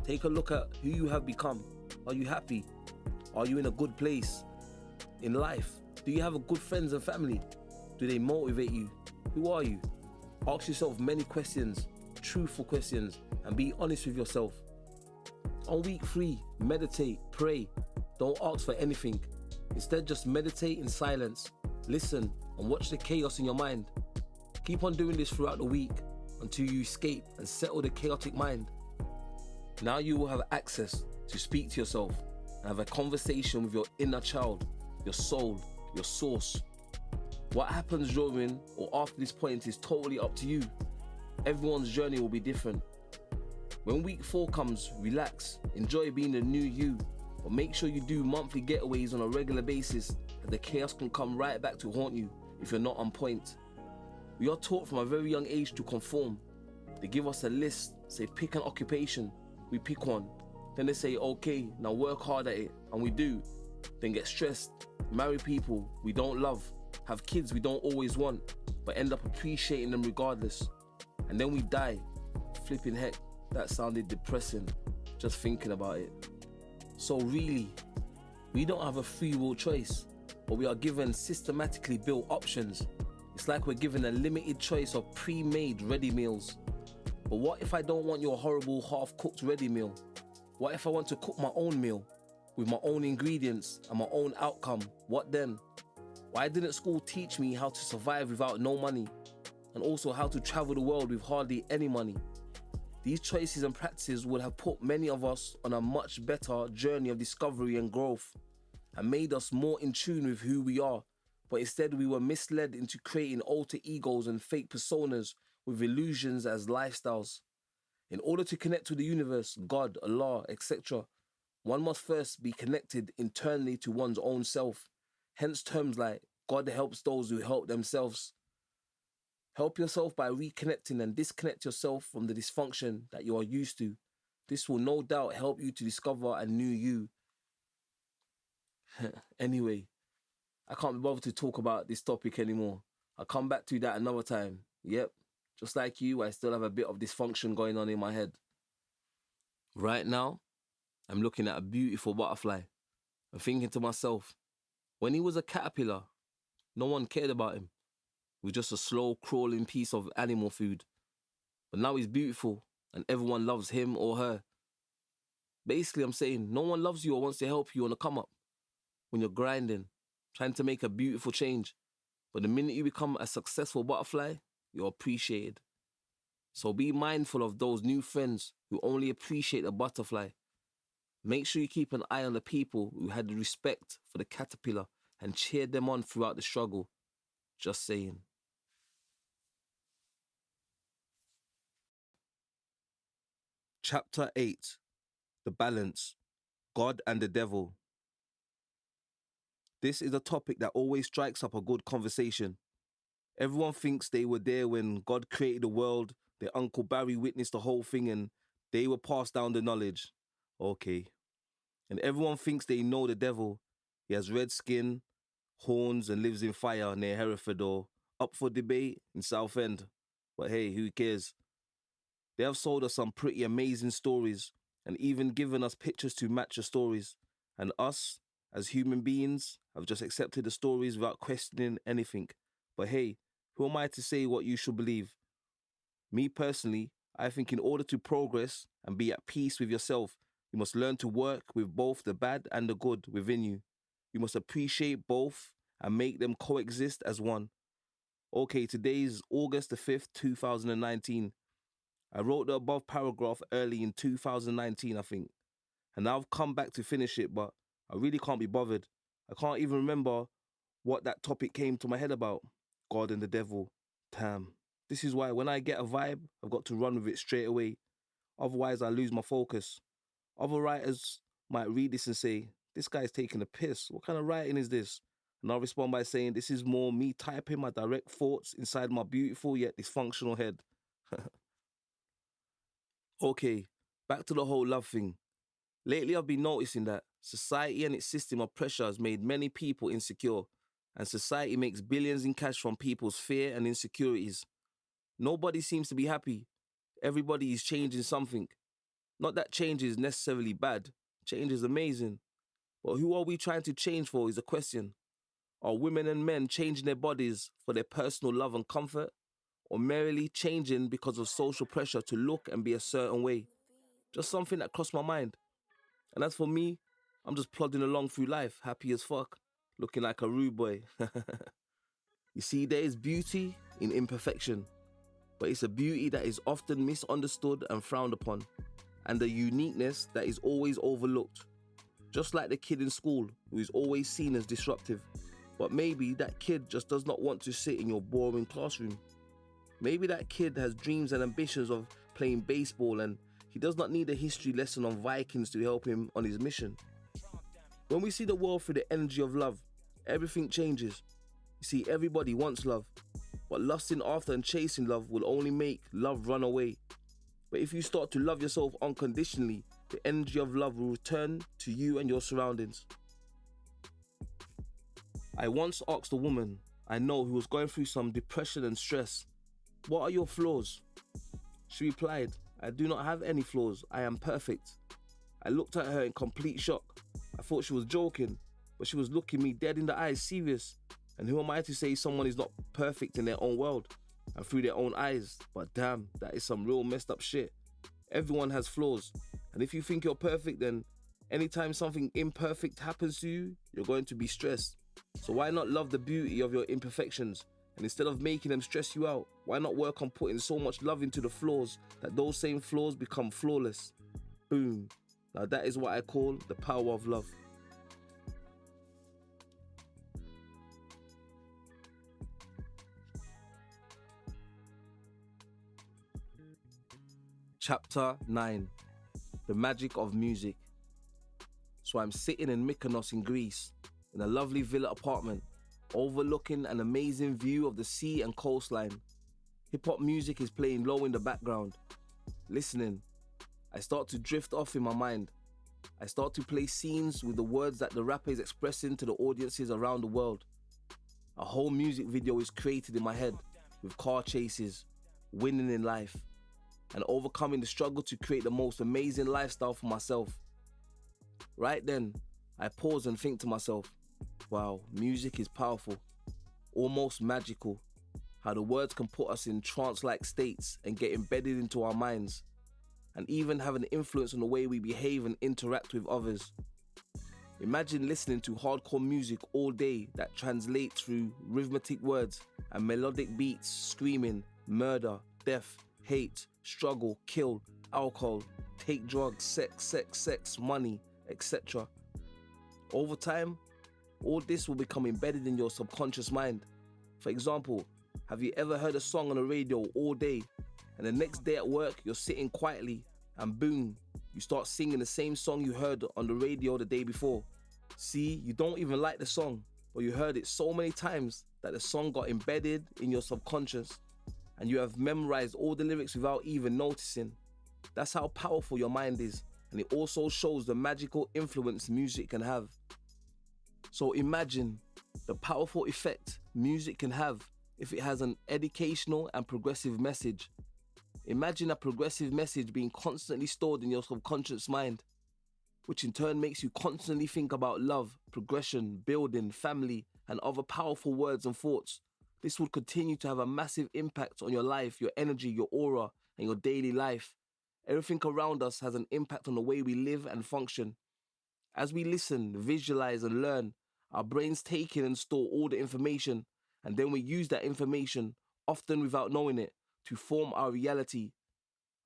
Take a look at who you have become. Are you happy? Are you in a good place in life? Do you have a good friends and family? Do they motivate you? Who are you? Ask yourself many questions, truthful questions, and be honest with yourself. On week 3, meditate, pray. Don't ask for anything. Instead, just meditate in silence. Listen and watch the chaos in your mind. Keep on doing this throughout the week until you escape and settle the chaotic mind. Now you will have access to speak to yourself and have a conversation with your inner child, your soul, your source. What happens during or after this point is totally up to you. Everyone's journey will be different. When week 4 comes, relax, enjoy being the new you, but make sure you do monthly getaways on a regular basis, as the chaos can come right back to haunt you if you're not on point. We are taught from a very young age to conform. They give us a list, say pick an occupation, we pick one. Then they say, okay, now work hard at it, and we do. Then get stressed, marry people we don't love, have kids we don't always want, but end up appreciating them regardless. And then we die. Flipping heck, that sounded depressing, just thinking about it. So really, we don't have a free will choice, but we are given systematically built options. It's like we're given a limited choice of pre-made ready meals. But what if I don't want your horrible half-cooked ready meal? What if I want to cook my own meal with my own ingredients and my own outcome? What then? Why didn't school teach me how to survive without no money, and also how to travel the world with hardly any money? These choices and practices would have put many of us on a much better journey of discovery and growth, and made us more in tune with who we are. But instead we were misled into creating alter egos and fake personas with illusions as lifestyles. In order to connect with the universe, God, Allah, etc., one must first be connected internally to one's own self. Hence terms like, God helps those who help themselves. Help yourself by reconnecting and disconnect yourself from the dysfunction that you are used to. This will no doubt help you to discover a new you. Anyway, I can't be bothered to talk about this topic anymore. I'll come back to that another time. Yep, just like you, I still have a bit of dysfunction going on in my head. Right now, I'm looking at a beautiful butterfly. I'm thinking to myself, when he was a caterpillar, no one cared about him. He was just a slow crawling piece of animal food. But now he's beautiful and everyone loves him or her. Basically, I'm saying no one loves you or wants to help you on the come up when you're grinding, trying to make a beautiful change. But the minute you become a successful butterfly, you're appreciated. So be mindful of those new friends who only appreciate the butterfly. Make sure you keep an eye on the people who had the respect for the caterpillar and cheered them on throughout the struggle. Just saying. Chapter 8. The Balance. God and the Devil. This is a topic that always strikes up a good conversation. Everyone thinks they were there when God created the world, their Uncle Barry witnessed the whole thing and they were passed down the knowledge. Okay. And everyone thinks they know the devil. He has red skin, horns and lives in fire near Hereford or up for debate in Southend. But hey, who cares? They have sold us some pretty amazing stories and even given us pictures to match the stories. And us, as human beings, have just accepted the stories without questioning anything. But hey, who am I to say what you should believe? Me personally, I think in order to progress and be at peace with yourself, you must learn to work with both the bad and the good within you. You must appreciate both and make them coexist as one. Okay, today is August the 5th, 2019. I wrote the above paragraph early in 2019, I think. And now I've come back to finish it, but I really can't be bothered. I can't even remember what that topic came to my head about. God and the devil. Damn. This is why when I get a vibe, I've got to run with it straight away. Otherwise, I lose my focus. Other writers might read this and say, this guy's taking a piss. What kind of writing is this? And I'll respond by saying, this is more me typing my direct thoughts inside my beautiful yet dysfunctional head. Okay, back to the whole love thing. Lately, I've been noticing that society and its system of pressure has made many people insecure, and society makes billions in cash from people's fear and insecurities. Nobody seems to be happy. Everybody is changing something. Not that change is necessarily bad. Change is amazing. But who are we trying to change for is a question. Are women and men changing their bodies for their personal love and comfort? Or merely changing because of social pressure to look and be a certain way? Just something that crossed my mind. And as for me, I'm just plodding along through life, happy as fuck, looking like a rude boy. You see, there is beauty in imperfection, but it's a beauty that is often misunderstood and frowned upon, and a uniqueness that is always overlooked. Just like the kid in school who is always seen as disruptive, but maybe that kid just does not want to sit in your boring classroom. Maybe that kid has dreams and ambitions of playing baseball, and he does not need a history lesson on Vikings to help him on his mission. When we see the world through the energy of love, everything changes. You see, everybody wants love, but lusting after and chasing love will only make love run away. But if you start to love yourself unconditionally, the energy of love will return to you and your surroundings. I once asked a woman I know who was going through some depression and stress, "What are your flaws?" She replied, "I do not have any flaws, I am perfect." I looked at her in complete shock. I thought she was joking, but she was looking me dead in the eyes, serious. And who am I to say someone is not perfect in their own world and through their own eyes? But damn, that is some real messed up shit. Everyone has flaws, and if you think you're perfect, then anytime something imperfect happens to you, you're going to be stressed. So why not love the beauty of your imperfections? And instead of making them stress you out, why not work on putting so much love into the flaws that those same flaws become flawless? Boom. Now that is what I call the power of love. Chapter 9. The Magic of Music. So I'm sitting in Mykonos in Greece, in a lovely villa apartment, overlooking an amazing view of the sea and coastline. Hip-hop music is playing low in the background. Listening, I start to drift off in my mind. I start to play scenes with the words that the rapper is expressing to the audiences around the world. A whole music video is created in my head, with car chases, winning in life, and overcoming the struggle to create the most amazing lifestyle for myself. Right then, I pause and think to myself, wow, music is powerful, almost magical. How the words can put us in trance-like states and get embedded into our minds, and even have an influence on the way we behave and interact with others. Imagine listening to hardcore music all day that translates through rhythmic words and melodic beats screaming murder, death, hate, struggle, kill, alcohol, take drugs, sex, money, etc. Over time, all this will become embedded in your subconscious mind. For example, have you ever heard a song on the radio all day, and the next day at work you're sitting quietly and boom, you start singing the same song you heard on the radio the day before? See, you don't even like the song, but you heard it so many times that the song got embedded in your subconscious, and you have memorized all the lyrics without even noticing. That's how powerful your mind is, and it also shows the magical influence music can have. So imagine the powerful effect music can have if it has an educational and progressive message. Imagine a progressive message being constantly stored in your subconscious mind, which in turn makes you constantly think about love, progression, building, family, and other powerful words and thoughts. This will continue to have a massive impact on your life, your energy, your aura, and your daily life. Everything around us has an impact on the way we live and function. As we listen, visualize, and learn, our brains take in and store all the information, and then we use that information, often without knowing it, to form our reality.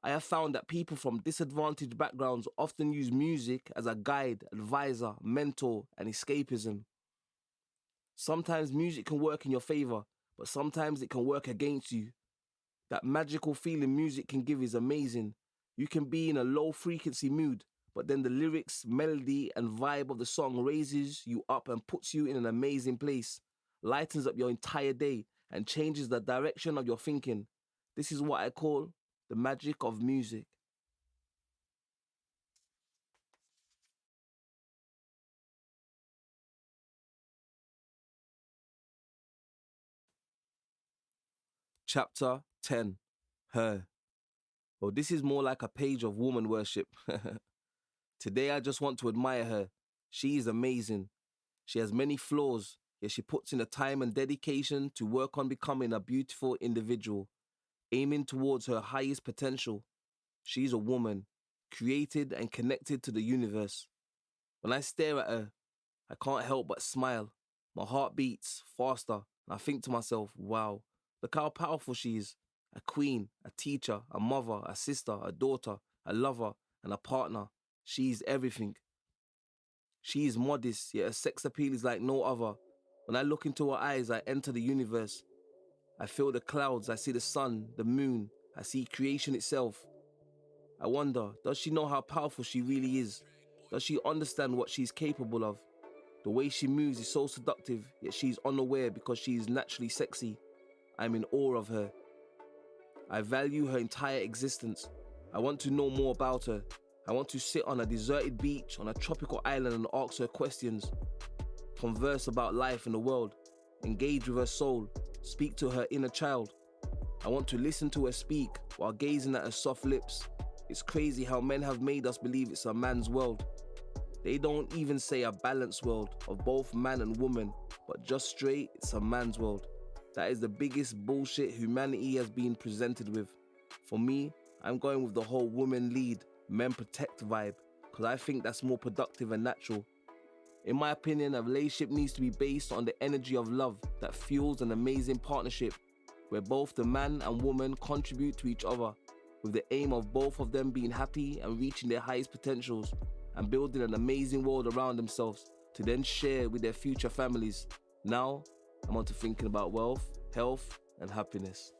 I have found that people from disadvantaged backgrounds often use music as a guide, advisor, mentor, and escapism. Sometimes music can work in your favor, but sometimes it can work against you. That magical feeling music can give is amazing. You can be in a low frequency mood, but then the lyrics, melody, and vibe of the song raises you up and puts you in an amazing place, lightens up your entire day, and changes the direction of your thinking. This is what I call the magic of music. Chapter 10. Her. Well, this is more like a page of woman worship. Today I just want to admire her. She is amazing. She has many flaws, yet she puts in the time and dedication to work on becoming a beautiful individual, aiming towards her highest potential. She's a woman, created and connected to the universe. When I stare at her, I can't help but smile. My heart beats faster, and I think to myself, wow, look how powerful she is. A queen, a teacher, a mother, a sister, a daughter, a lover, and a partner. She's everything. She is modest, yet her sex appeal is like no other. When I look into her eyes, I enter the universe. I feel the clouds, I see the sun, the moon, I see creation itself. I wonder, does she know how powerful she really is? Does she understand what she's capable of? The way she moves is so seductive, yet she's unaware because she is naturally sexy. I'm in awe of her. I value her entire existence. I want to know more about her. I want to sit on a deserted beach on a tropical island and ask her questions. Converse about life and the world. Engage with her soul. Speak to her inner child. I want to listen to her speak while gazing at her soft lips. It's crazy how men have made us believe it's a man's world. They don't even say a balanced world of both man and woman, but just straight, it's a man's world. That is the biggest bullshit humanity has been presented with. For me, I'm going with the whole women lead, men protect vibe, because I think that's more productive and natural. In my opinion, a relationship needs to be based on the energy of love that fuels an amazing partnership, where both the man and woman contribute to each other, with the aim of both of them being happy and reaching their highest potentials, and building an amazing world around themselves to then share with their future families. Now, I'm on to thinking about wealth, health, and happiness.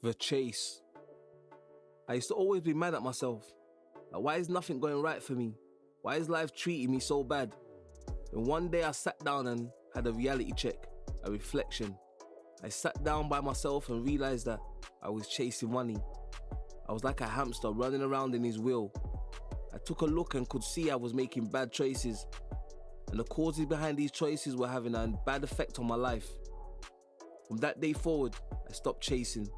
The chase. I used to always be mad at myself. Like, why is nothing going right for me? Why is life treating me so bad? Then one day I sat down and had a reality check, a reflection. I sat down by myself and realized that I was chasing money. I was like a hamster running around in his wheel. I took a look and could see I was making bad choices, and the causes behind these choices were having a bad effect on my life. From that day forward, I stopped chasing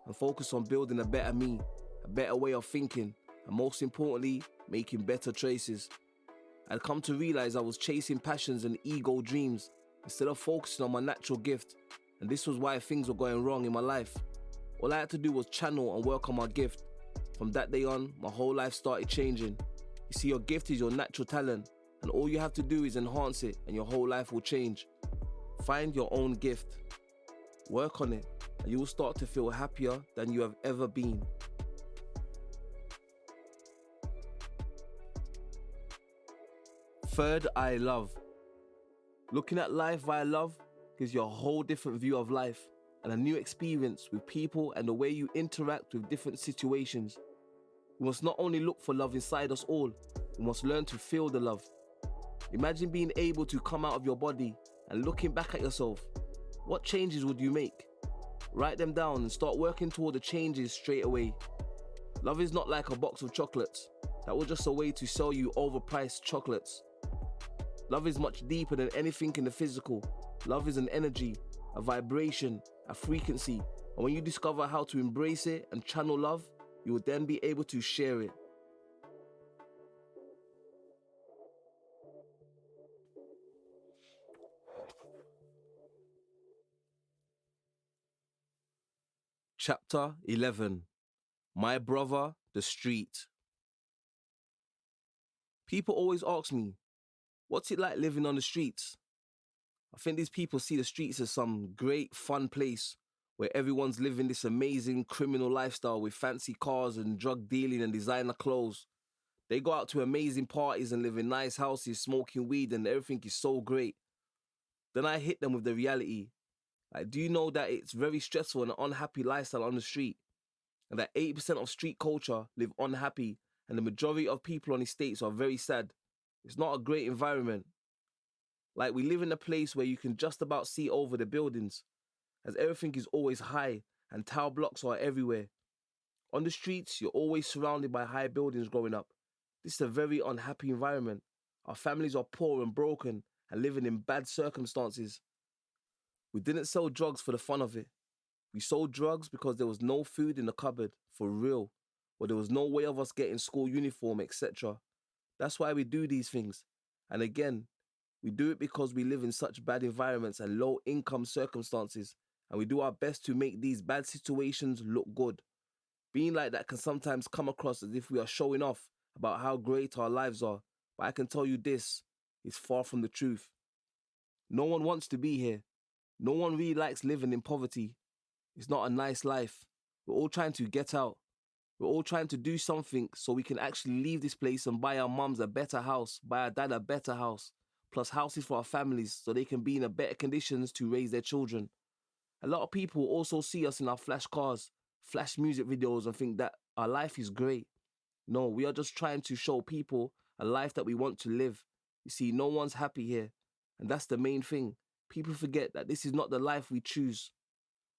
and focused on building a better me, a better way of thinking, and most importantly, making better choices. I'd come to realize I was chasing passions and ego dreams instead of focusing on my natural gift, and this was why things were going wrong in my life. All I had to do was channel and work on my gift. From that day on, my whole life started changing. You see, your gift is your natural talent, and all you have to do is enhance it, and your whole life will change. Find your own gift, work on it, and you will start to feel happier than you have ever been. Third eye love. Looking at life via love gives you a whole different view of life and a new experience with people and the way you interact with different situations. We must not only look for love inside us all, we must learn to feel the love. Imagine being able to come out of your body and looking back at yourself. What changes would you make? Write them down and start working toward the changes straight away. Love is not like a box of chocolates. That was just a way to sell you overpriced chocolates. Love is much deeper than anything in the physical. Love is an energy, a vibration, a frequency. And when you discover how to embrace it and channel love, you will then be able to share it. Chapter 11. My brother, the street. People always ask me, what's it like living on the streets? I think these people see the streets as some great fun place where everyone's living this amazing criminal lifestyle with fancy cars and drug dealing and designer clothes. They go out to amazing parties and live in nice houses, smoking weed, and everything is so great. Then I hit them with the reality. Like, do you know that it's very stressful and an unhappy lifestyle on the street? And that 80% of street culture live unhappy, and the majority of people on the estates are very sad. It's not a great environment. Like, we live in a place where you can just about see over the buildings, as everything is always high and tower blocks are everywhere. On the streets, you're always surrounded by high buildings growing up. This is a very unhappy environment. Our families are poor and broken and living in bad circumstances. We didn't sell drugs for the fun of it. We sold drugs because there was no food in the cupboard, for real, or there was no way of us getting school uniform, etc. That's why we do these things. And again, we do it because we live in such bad environments and low income circumstances, and we do our best to make these bad situations look good. Being like that can sometimes come across as if we are showing off about how great our lives are, but I can tell you this is far from the truth. No one wants to be here. No one really likes living in poverty. It's not a nice life. We're all trying to get out. We're all trying to do something so we can actually leave this place and buy our mums a better house, buy our dad a better house, plus houses for our families so they can be in a better conditions to raise their children. A lot of people also see us in our flash cars, flash music videos and think that our life is great. No, we are just trying to show people a life that we want to live. You see, no one's happy here. And that's the main thing. People forget that this is not the life we choose.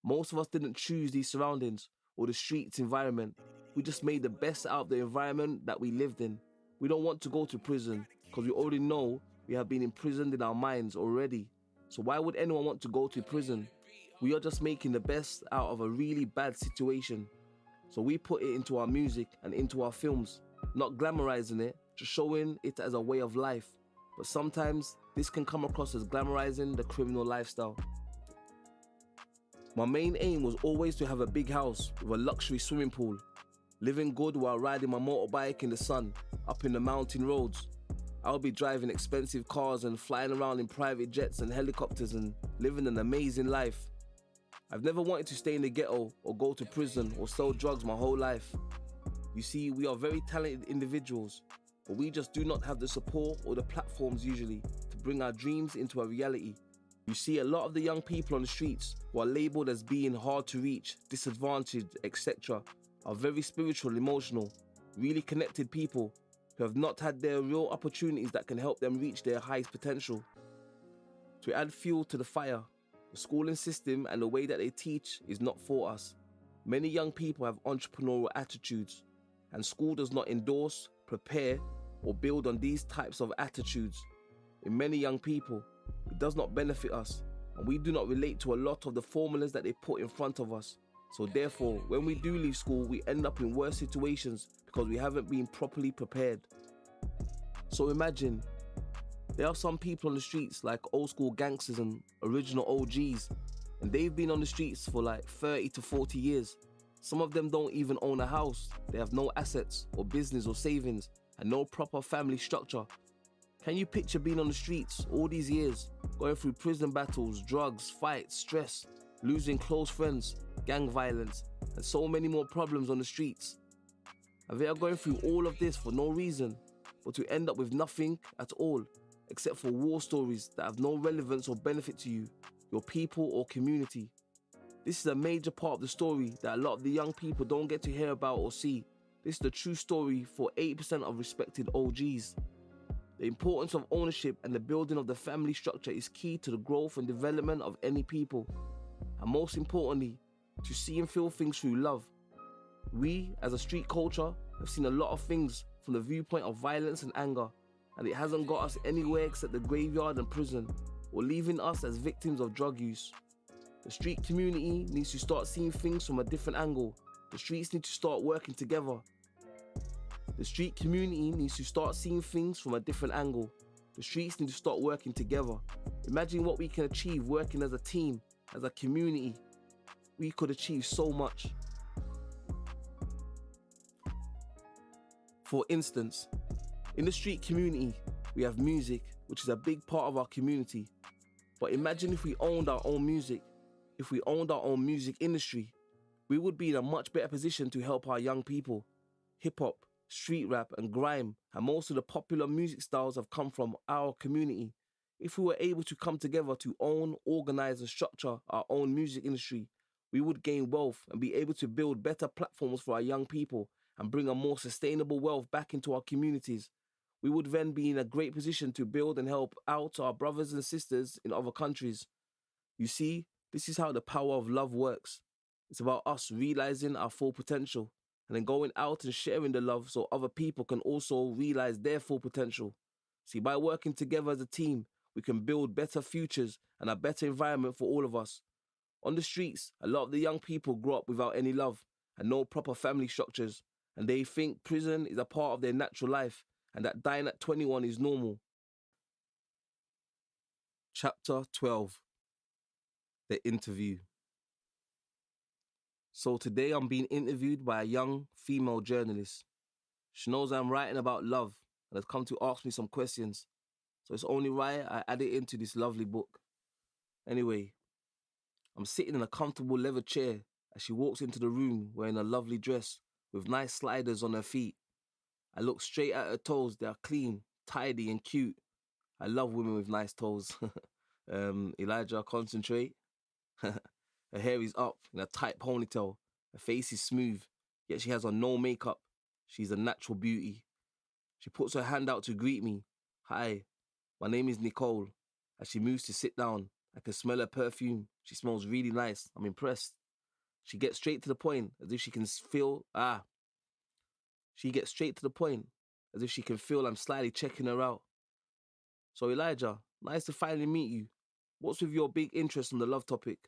Most of us didn't choose these surroundings or the streets environment. We just made the best out of the environment that we lived in. We don't want to go to prison because we already know we have been imprisoned in our minds already. So why would anyone want to go to prison? We are just making the best out of a really bad situation. So we put it into our music and into our films, not glamorizing it, just showing it as a way of life. But sometimes this can come across as glamorizing the criminal lifestyle. My main aim was always to have a big house with a luxury swimming pool, living good while riding my motorbike in the sun, up in the mountain roads. I would be driving expensive cars and flying around in private jets and helicopters and living an amazing life. I've never wanted to stay in the ghetto or go to prison or sell drugs my whole life. You see, we are very talented individuals, but we just do not have the support or the platforms usually to bring our dreams into a reality. You see, a lot of the young people on the streets who are labelled as being hard to reach, disadvantaged, etc. are very spiritual, emotional, really connected people who have not had their real opportunities that can help them reach their highest potential. To add fuel to the fire, the schooling system and the way that they teach is not for us. Many young people have entrepreneurial attitudes, and school does not endorse, prepare, or build on these types of attitudes. In many young people, it does not benefit us, and we do not relate to a lot of the formulas that they put in front of us. So therefore, when we do leave school, we end up in worse situations because we haven't been properly prepared. So imagine, there are some people on the streets like old school gangsters and original OGs, and they've been on the streets for like 30 to 40 years. Some of them don't even own a house. They have no assets or business or savings and no proper family structure. Can you picture being on the streets all these years, going through prison battles, drugs, fights, stress, losing close friends, gang violence, and so many more problems on the streets? And they are going through all of this for no reason, but to end up with nothing at all, except for war stories that have no relevance or benefit to you, your people or community. This is a major part of the story that a lot of the young people don't get to hear about or see. This is the true story for 80% of respected OGs. The importance of ownership and the building of the family structure is key to the growth and development of any people. And most importantly, to see and feel things through love. We, as a street culture, have seen a lot of things from the viewpoint of violence and anger, and it hasn't got us anywhere except the graveyard and prison, or leaving us as victims of drug use. The street community needs to start seeing things from a different angle. The streets need to start working together. The street community needs to start seeing things from a different angle. The streets need to start working together. Imagine what we can achieve working as a team, as a community. We could achieve so much. For instance, in the street community, we have music, which is a big part of our community. But imagine if we owned our own music, if we owned our own music industry, we would be in a much better position to help our young people. Hip-hop, street rap and grime and most of the popular music styles have come from our community. If we were able to come together to own, organize and structure our own music industry, we would gain wealth and be able to build better platforms for our young people and bring a more sustainable wealth back into our communities. We would then be in a great position to build and help out our brothers and sisters in other countries. You see, this is how the power of love works. It's about us realizing our full potential and then going out and sharing the love so other people can also realize their full potential. See, by working together as a team, we can build better futures and a better environment for all of us. On the streets, a lot of the young people grow up without any love and no proper family structures, and they think prison is a part of their natural life and that dying at 21 is normal. Chapter 12. The Interview. So today I'm being interviewed by a young female journalist. She knows I'm writing about love and has come to ask me some questions. So it's only right I add it into this lovely book. Anyway, I'm sitting in a comfortable leather chair as she walks into the room wearing a lovely dress with nice sliders on her feet. I look straight at her toes. They are clean, tidy and cute. I love women with nice toes. Elijah, concentrate. Her hair is up in a tight ponytail. Her face is smooth, yet she has on no makeup. She's a natural beauty. She puts her hand out to greet me. Hi, my name is Nicole. As she moves to sit down, I can smell her perfume. She smells really nice. I'm impressed. She gets straight to the point, as if she can feel... She gets straight to the point, as if she can feel I'm slightly checking her out. So Elijah, nice to finally meet you. What's with your big interest in the love topic?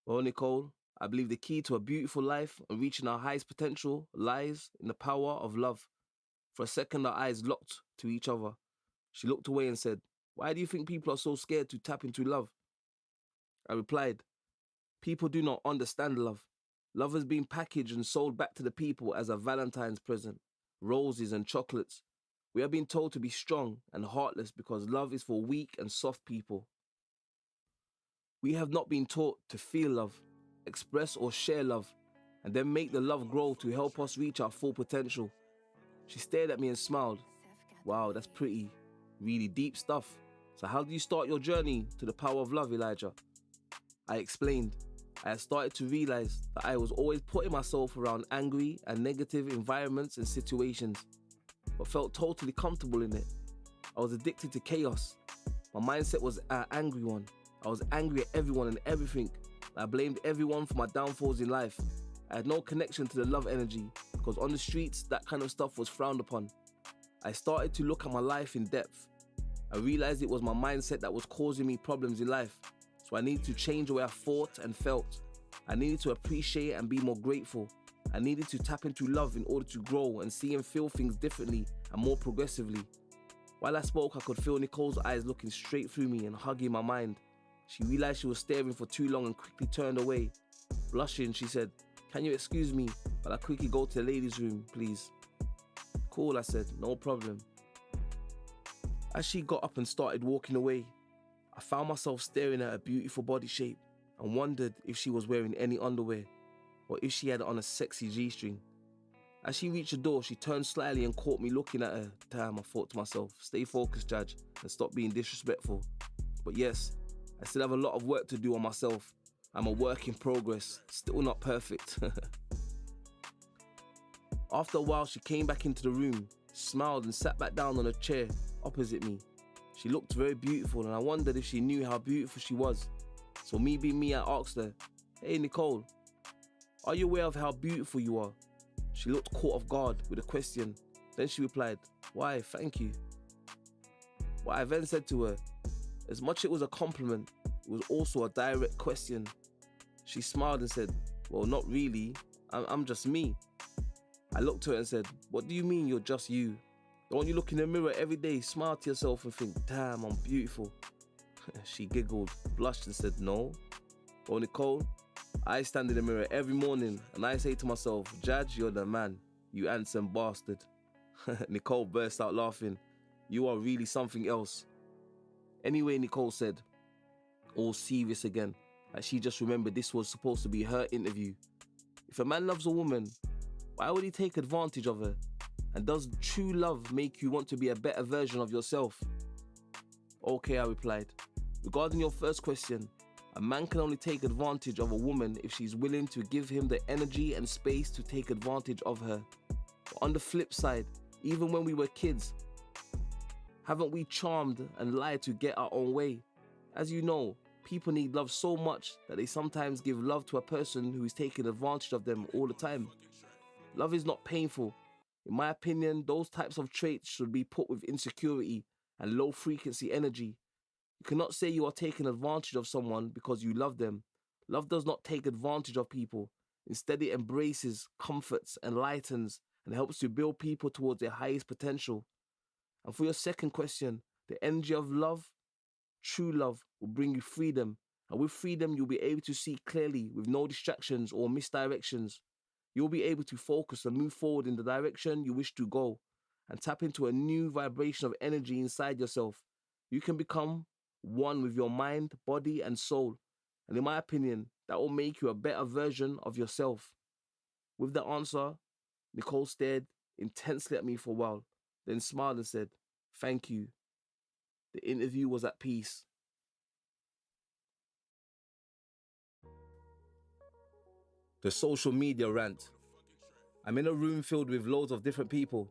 Well, Nicole, I believe the key to a beautiful life and reaching our highest potential lies in the power of love. For a second, our eyes locked to each other. She looked away and said, "Why do you think people are so scared to tap into love?" I replied, "People do not understand love. Love has been packaged and sold back to the people as a Valentine's present, roses and chocolates. We are being told to be strong and heartless because love is for weak and soft people. We have not been taught to feel love, express or share love, and then make the love grow to help us reach our full potential." She stared at me and smiled. Wow, that's pretty, really deep stuff. So how do you start your journey to the power of love, Elijah? I explained. I had started to realize that I was always putting myself around angry and negative environments and situations, but felt totally comfortable in it. I was addicted to chaos. My mindset was an angry one. I was angry at everyone and everything. I blamed everyone for my downfalls in life. I had no connection to the love energy because on the streets, that kind of stuff was frowned upon. I started to look at my life in depth. I realized it was my mindset that was causing me problems in life. So I needed to change the way I thought and felt. I needed to appreciate and be more grateful. I needed to tap into love in order to grow and see and feel things differently and more progressively. While I spoke, I could feel Nicole's eyes looking straight through me and hugging my mind. She realized she was staring for too long and quickly turned away. Blushing, she said, "Can you excuse me, but I quickly go to the ladies' room, please?" "Cool," I said, "no problem." As she got up and started walking away, I found myself staring at her beautiful body shape and wondered if she was wearing any underwear or if she had on a sexy G-string. As she reached the door, she turned slightly and caught me looking at her. Damn, I thought to myself, stay focused, Judge, and stop being disrespectful. But yes, I still have a lot of work to do on myself. I'm a work in progress, still not perfect. After a while, she came back into the room, smiled and sat back down on a chair opposite me. She looked very beautiful and I wondered if she knew how beautiful she was. So me being me, I asked her, "Hey Nicole, are you aware of how beautiful you are?" She looked caught off guard with a question. Then she replied, "Why, thank you." What I then said to her, as much as it was a compliment, it was also a direct question. She smiled and said, "Well, not really. I'm just me." I looked at her and said, "What do you mean you're just you? Don't you look in the mirror every day, smile to yourself and think, damn, I'm beautiful?" She giggled, blushed and said, "No. Well, Nicole, I stand in the mirror every morning and I say to myself, Judge, you're the man, you handsome bastard." Nicole burst out laughing. "You are really something else." Anyway, Nicole said, all serious again, like she just remembered this was supposed to be her interview. If a man loves a woman, why would he take advantage of her? And does true love make you want to be a better version of yourself? Okay, I replied. Regarding your first question, a man can only take advantage of a woman if she's willing to give him the energy and space to take advantage of her. But on the flip side, even when we were kids, haven't we charmed and lied to get our own way? As you know, people need love so much that they sometimes give love to a person who is taking advantage of them all the time. Love is not painful. In my opinion, those types of traits should be put with insecurity and low frequency energy. You cannot say you are taking advantage of someone because you love them. Love does not take advantage of people. Instead, it embraces, comforts, enlightens, and helps to build people towards their highest potential. And for your second question, the energy of love, true love, will bring you freedom. And with freedom, you'll be able to see clearly with no distractions or misdirections. You'll be able to focus and move forward in the direction you wish to go and tap into a new vibration of energy inside yourself. You can become one with your mind, body, and soul. And in my opinion, that will make you a better version of yourself. With the answer, Nicole stared intensely at me for a while, then smiled and said, "Thank you." The interview was at peace. The social media rant. I'm in a room filled with loads of different people.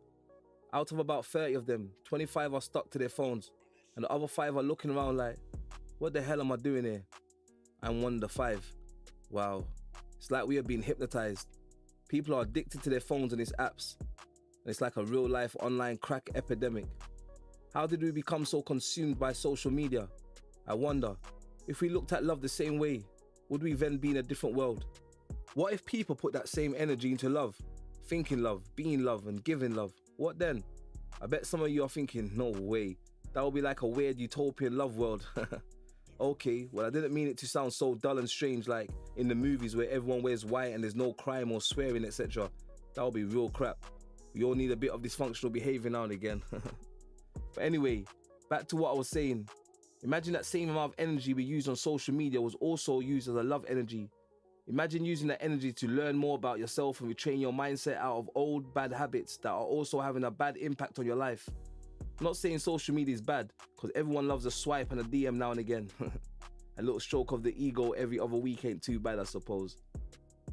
Out of about 30 of them, 25 are stuck to their phones, and the other 5 are looking around like, what the hell am I doing here? I'm one of the 5. Wow. It's like we have been hypnotized. People are addicted to their phones and its apps, and it's like a real life online crack epidemic. How did we become so consumed by social media? I wonder, if we looked at love the same way, would we then be in a different world? What if people put that same energy into love? Thinking love, being love, and giving love. What then? I bet some of you are thinking, no way. That would be like a weird utopian love world. Okay, well I didn't mean it to sound so dull and strange like in the movies where everyone wears white and there's no crime or swearing, etc. That would be real crap. We all need a bit of dysfunctional behavior now and again. But anyway, back to what I was saying. Imagine that same amount of energy we use on social media was also used as a love energy. Imagine using that energy to learn more about yourself and retrain your mindset out of old bad habits that are also having a bad impact on your life. I'm not saying social media is bad, because everyone loves a swipe and a DM now and again. A little stroke of the ego every other week ain't too bad, I suppose.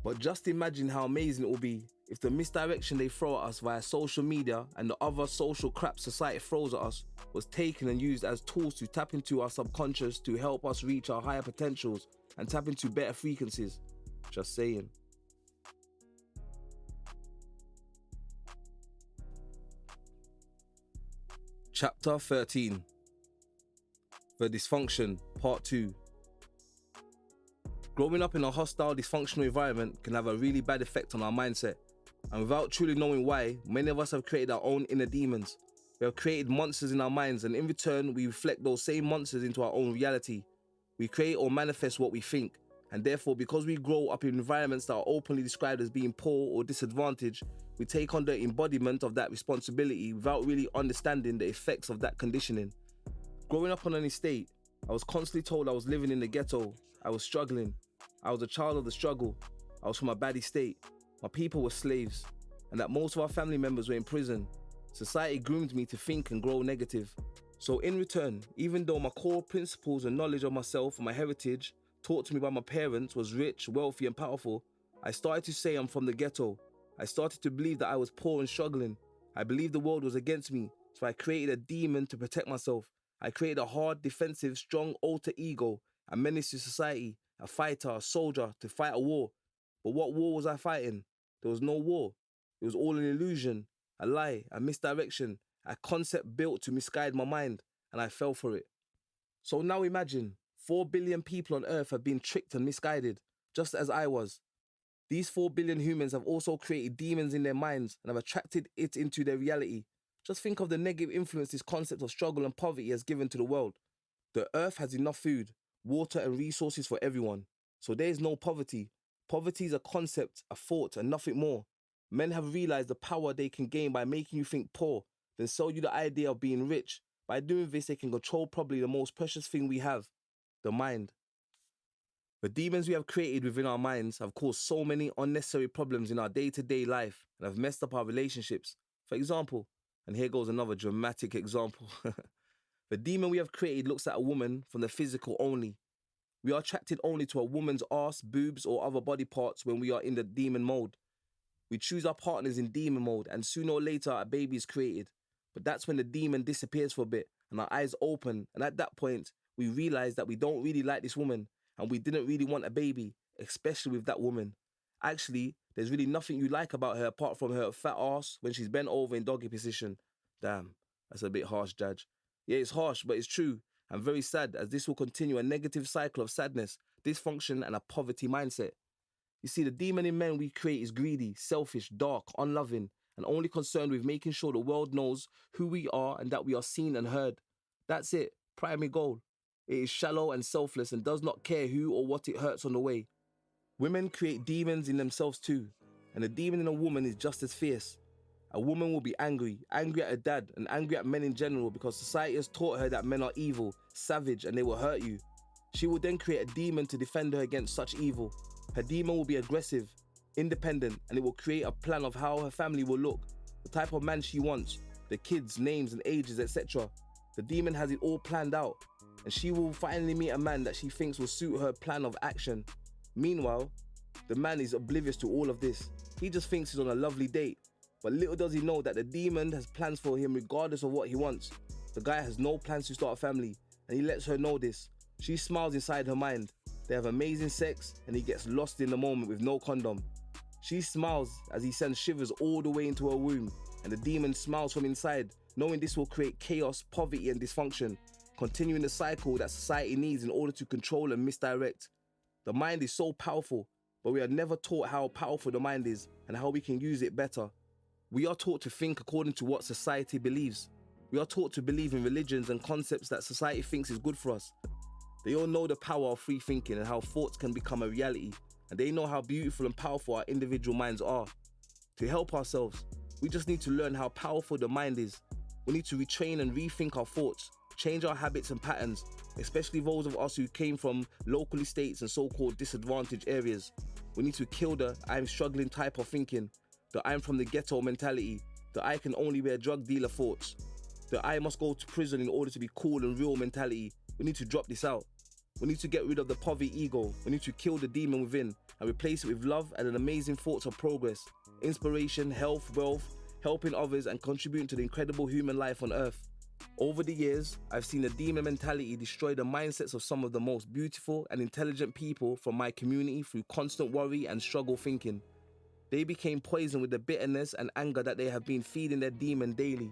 But just imagine how amazing it will be if the misdirection they throw at us via social media and the other social crap society throws at us was taken and used as tools to tap into our subconscious to help us reach our higher potentials and tap into better frequencies. Just saying. Chapter 13. The Dysfunction, Part 2. Growing up in a hostile, dysfunctional environment can have a really bad effect on our mindset. And without truly knowing why, many of us have created our own inner demons. We have created monsters in our minds, and in return, we reflect those same monsters into our own reality. We create or manifest what we think. And therefore, because we grow up in environments that are openly described as being poor or disadvantaged, we take on the embodiment of that responsibility without really understanding the effects of that conditioning. Growing up on an estate, I was constantly told I was living in the ghetto. I was struggling. I was a child of the struggle. I was from a bad estate. My people were slaves, and that most of our family members were in prison. Society groomed me to think and grow negative. So in return, even though my core principles and knowledge of myself and my heritage taught to me by my parents was rich, wealthy and powerful, I started to say I'm from the ghetto. I started to believe that I was poor and struggling. I believed the world was against me, so I created a demon to protect myself. I created a hard, defensive, strong alter ego, a menace to society, a fighter, a soldier to fight a war. But what war was I fighting? There was no war. It was all an illusion, a lie, a misdirection, a concept built to misguide my mind, and I fell for it. So now imagine, 4 billion people on Earth have been tricked and misguided, just as I was. These 4 billion humans have also created demons in their minds and have attracted it into their reality. Just think of the negative influence this concept of struggle and poverty has given to the world. The Earth has enough food, water and resources for everyone, so there is no poverty. Poverty is a concept, a thought, and nothing more. Men have realized the power they can gain by making you think poor, then sell you the idea of being rich. By doing this, they can control probably the most precious thing we have, the mind. The demons we have created within our minds have caused so many unnecessary problems in our day-to-day life and have messed up our relationships. For example, and here goes another dramatic example. The demon we have created looks at a woman from the physical only. We are attracted only to a woman's arse, boobs, or other body parts when we are in the demon mode. We choose our partners in demon mode, and sooner or later a baby is created. But that's when the demon disappears for a bit and our eyes open, and at that point, we realize that we don't really like this woman and we didn't really want a baby, especially with that woman. Actually, there's really nothing you like about her apart from her fat ass when she's bent over in doggy position. Damn, that's a bit harsh, Judge. Yeah, it's harsh, but it's true, and very sad, as this will continue a negative cycle of sadness, dysfunction, and a poverty mindset. You see, the demon in men we create is greedy, selfish, dark, unloving, and only concerned with making sure the world knows who we are and that we are seen and heard. That's it, primary goal. It is shallow and selfless and does not care who or what it hurts on the way. Women create demons in themselves too, and the demon in a woman is just as fierce. A woman will be angry at her dad and angry at men in general because society has taught her that men are evil, savage, and they will hurt you. She will then create a demon to defend her against such evil. Her demon will be aggressive, independent, and it will create a plan of how her family will look, the type of man she wants, the kids, names and ages, etc. The demon has it all planned out, and she will finally meet a man that she thinks will suit her plan of action. Meanwhile, the man is oblivious to all of this. He just thinks he's on a lovely date, but little does he know that the demon has plans for him regardless of what he wants. The guy has no plans to start a family, and he lets her know this. She smiles inside her mind. They have amazing sex, and he gets lost in the moment with no condom. She smiles as he sends shivers all the way into her womb, and the demon smiles from inside, knowing this will create chaos, poverty, and dysfunction, continuing the cycle that society needs in order to control and misdirect. The mind is so powerful, but we are never taught how powerful the mind is and how we can use it better. We are taught to think according to what society believes. We are taught to believe in religions and concepts that society thinks is good for us. They all know the power of free thinking and how thoughts can become a reality, and they know how beautiful and powerful our individual minds are. To help ourselves, we just need to learn how powerful the mind is. We need to retrain and rethink our thoughts, change our habits and patterns, especially those of us who came from local estates and so-called disadvantaged areas. We need to kill the I'm struggling type of thinking, the I'm from the ghetto mentality, the I can only be a drug dealer thoughts, the I must go to prison in order to be cool and real mentality. We need to drop this out. We need to get rid of the poverty ego. We need to kill the demon within and replace it with love and an amazing thoughts of progress, inspiration, health, wealth, helping others and contributing to the incredible human life on earth. Over the years, I've seen the demon mentality destroy the mindsets of some of the most beautiful and intelligent people from my community through constant worry and struggle thinking. They became poisoned with the bitterness and anger that they have been feeding their demon daily.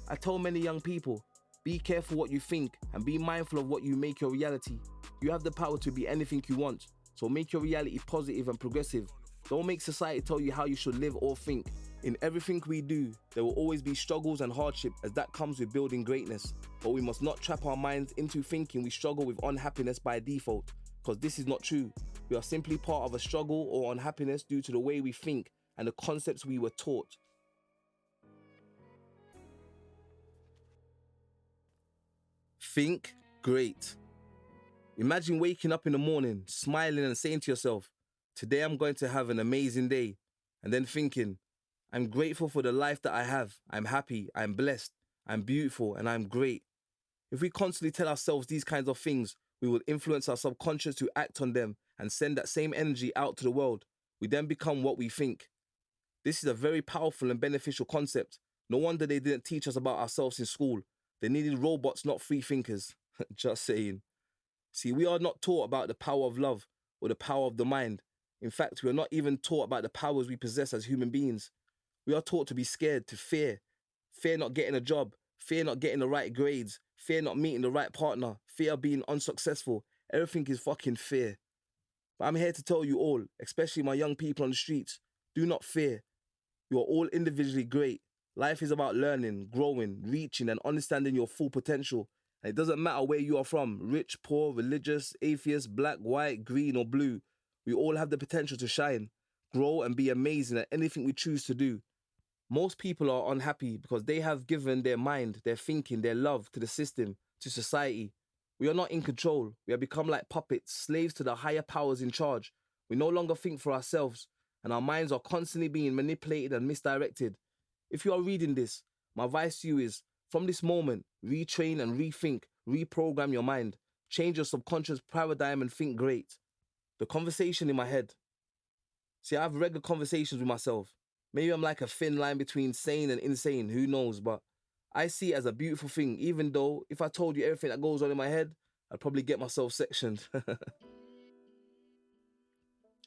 I tell many young people, be careful what you think and be mindful of what you make your reality. You have the power to be anything you want, so make your reality positive and progressive. Don't make society tell you how you should live or think. In everything we do, there will always be struggles and hardship, as that comes with building greatness. But we must not trap our minds into thinking we struggle with unhappiness by default, because this is not true. We are simply part of a struggle or unhappiness due to the way we think and the concepts we were taught. Think great. Imagine waking up in the morning, smiling and saying to yourself, today I'm going to have an amazing day. And then thinking, I'm grateful for the life that I have. I'm happy, I'm blessed, I'm beautiful, and I'm great. If we constantly tell ourselves these kinds of things, we will influence our subconscious to act on them and send that same energy out to the world. We then become what we think. This is a very powerful and beneficial concept. No wonder they didn't teach us about ourselves in school. They needed robots, not free thinkers. Just saying. See, we are not taught about the power of love or the power of the mind. In fact, we are not even taught about the powers we possess as human beings. We are taught to be scared, to fear. Fear not getting a job, fear not getting the right grades, fear not meeting the right partner, fear of being unsuccessful. Everything is fucking fear. But I'm here to tell you all, especially my young people on the streets, do not fear. You are all individually great. Life is about learning, growing, reaching and understanding your full potential. And it doesn't matter where you are from, rich, poor, religious, atheist, black, white, green or blue. We all have the potential to shine, grow and be amazing at anything we choose to do. Most people are unhappy because they have given their mind, their thinking, their love to the system, to society. We are not in control. We have become like puppets, slaves to the higher powers in charge. We no longer think for ourselves, and our minds are constantly being manipulated and misdirected. If you are reading this, my advice to you is, from this moment, retrain and rethink, reprogram your mind, change your subconscious paradigm and think great. The conversation in my head. See, I have regular conversations with myself. Maybe I'm like a thin line between sane and insane, who knows, but I see it as a beautiful thing, even though if I told you everything that goes on in my head, I'd probably get myself sectioned.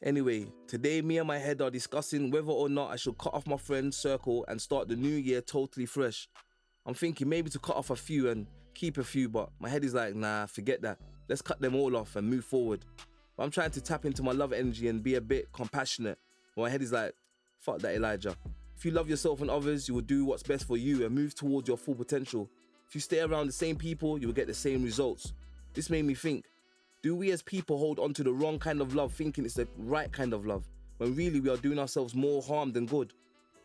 Anyway, today me and my head are discussing whether or not I should cut off my friend's circle and start the new year totally fresh. I'm thinking maybe to cut off a few and keep a few, but my head is like, nah, forget that. Let's cut them all off and move forward. But I'm trying to tap into my love energy and be a bit compassionate. But my head is like, fuck that, Elijah. If you love yourself and others, you will do what's best for you and move towards your full potential. If you stay around the same people, you will get the same results. This made me think, do we as people hold on to the wrong kind of love thinking it's the right kind of love, when really we are doing ourselves more harm than good?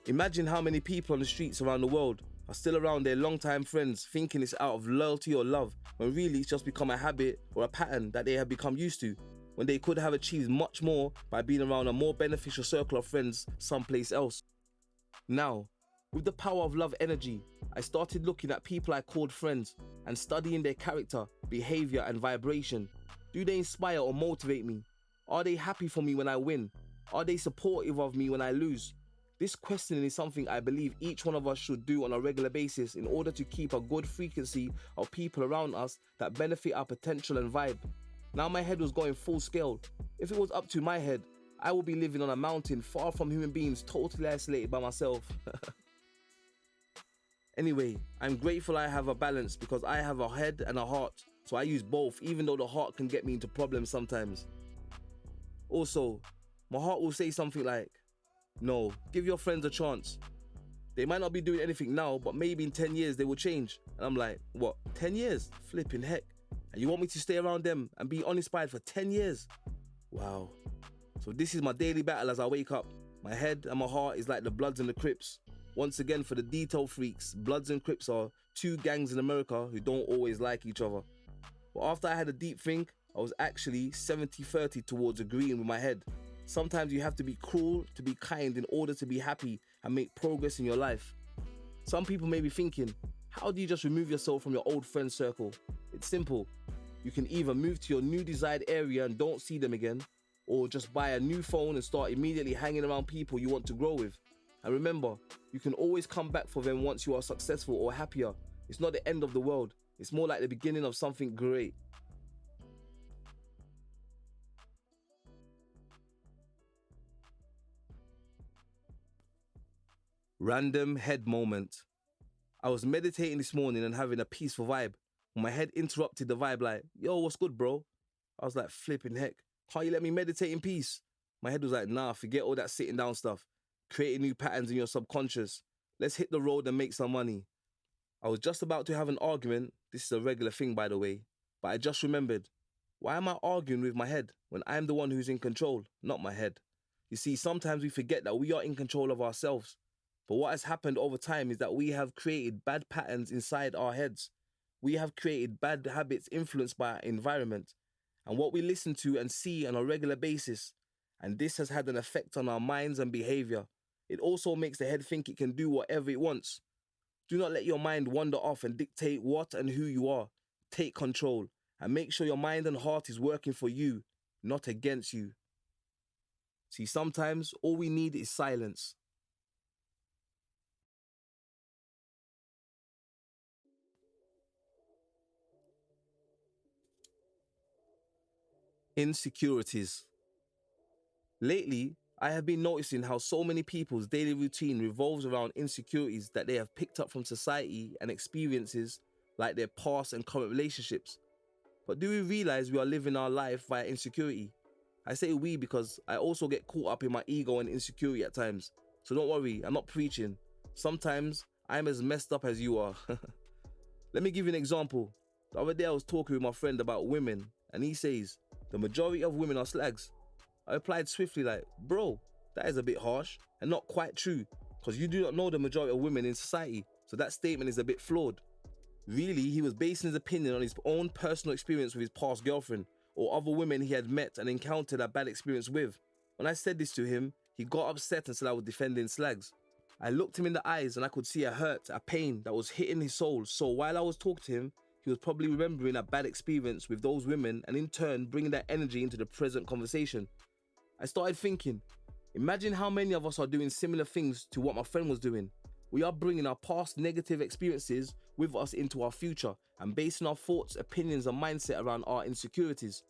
Imagine how many people on the streets around the world are still around their long-time friends thinking it's out of loyalty or love, when really it's just become a habit or a pattern that they have become used to, when they could have achieved much more by being around a more beneficial circle of friends someplace else. Now, with the power of love energy, I started looking at people I called friends and studying their character, behavior and vibration. Do they inspire or motivate me? Are they happy for me when I win? Are they supportive of me when I lose? This questioning is something I believe each one of us should do on a regular basis in order to keep a good frequency of people around us that benefit our potential and vibe. Now my head was going full scale. If it was up to my head, I would be living on a mountain far from human beings, totally isolated by myself. Anyway, I'm grateful I have a balance because I have a head and a heart, so I use both even though the heart can get me into problems sometimes. Also, my heart will say something like, no, give your friends a chance. They might not be doing anything now, but maybe in 10 years they will change. And I'm like, what, 10 years? Flipping heck. And you want me to stay around them and be uninspired for 10 years? Wow. So this is my daily battle as I wake up. My head and my heart is like the Bloods and the Crips. Once again, for the detail freaks, Bloods and Crips are two gangs in America who don't always like each other. But after I had a deep think, I was actually 70-30 towards agreeing with my head. Sometimes you have to be cruel to be kind in order to be happy and make progress in your life. Some people may be thinking, how do you just remove yourself from your old friend circle? It's simple. You can either move to your new desired area and don't see them again, or just buy a new phone and start immediately hanging around people you want to grow with. And remember, you can always come back for them once you are successful or happier. It's not the end of the world. It's more like the beginning of something great. Random head moment. I was meditating this morning and having a peaceful vibe. When my head interrupted the vibe like, yo, what's good, bro? I was like, flipping heck. Can't you let me meditate in peace? My head was like, nah, forget all that sitting down stuff. Creating new patterns in your subconscious. Let's hit the road and make some money. I was just about to have an argument. This is a regular thing, by the way. But I just remembered, why am I arguing with my head when I'm the one who's in control, not my head? You see, sometimes we forget that we are in control of ourselves. But what has happened over time is that we have created bad patterns inside our heads. We have created bad habits influenced by our environment and what we listen to and see on a regular basis. And this has had an effect on our minds and behavior. It also makes the head think it can do whatever it wants. Do not let your mind wander off and dictate what and who you are. Take control and make sure your mind and heart is working for you, not against you. See, sometimes all we need is silence. Insecurities. Lately, I have been noticing how so many people's daily routine revolves around insecurities that they have picked up from society and experiences like their past and current relationships. But do we realize we are living our life via insecurity? I say we because I also get caught up in my ego and insecurity at times. So don't worry, I'm not preaching. Sometimes I'm as messed up as you are. Let me give you an example. The other day I was talking with my friend about women and he says, the majority of women are slags. I replied swiftly like, bro, that is a bit harsh and not quite true because you do not know the majority of women in society, so that statement is a bit flawed. Really, he was basing his opinion on his own personal experience with his past girlfriend or other women he had met and encountered a bad experience with. When I said this to him, he got upset and said I was defending slags. I looked him in the eyes and I could see a hurt, a pain that was hitting his soul. So while I was talking to him, he was probably remembering a bad experience with those women and in turn bringing that energy into the present conversation. I started thinking, imagine how many of us are doing similar things to what my friend was doing. We are bringing our past negative experiences with us into our future and basing our thoughts, opinions and mindset around our insecurities.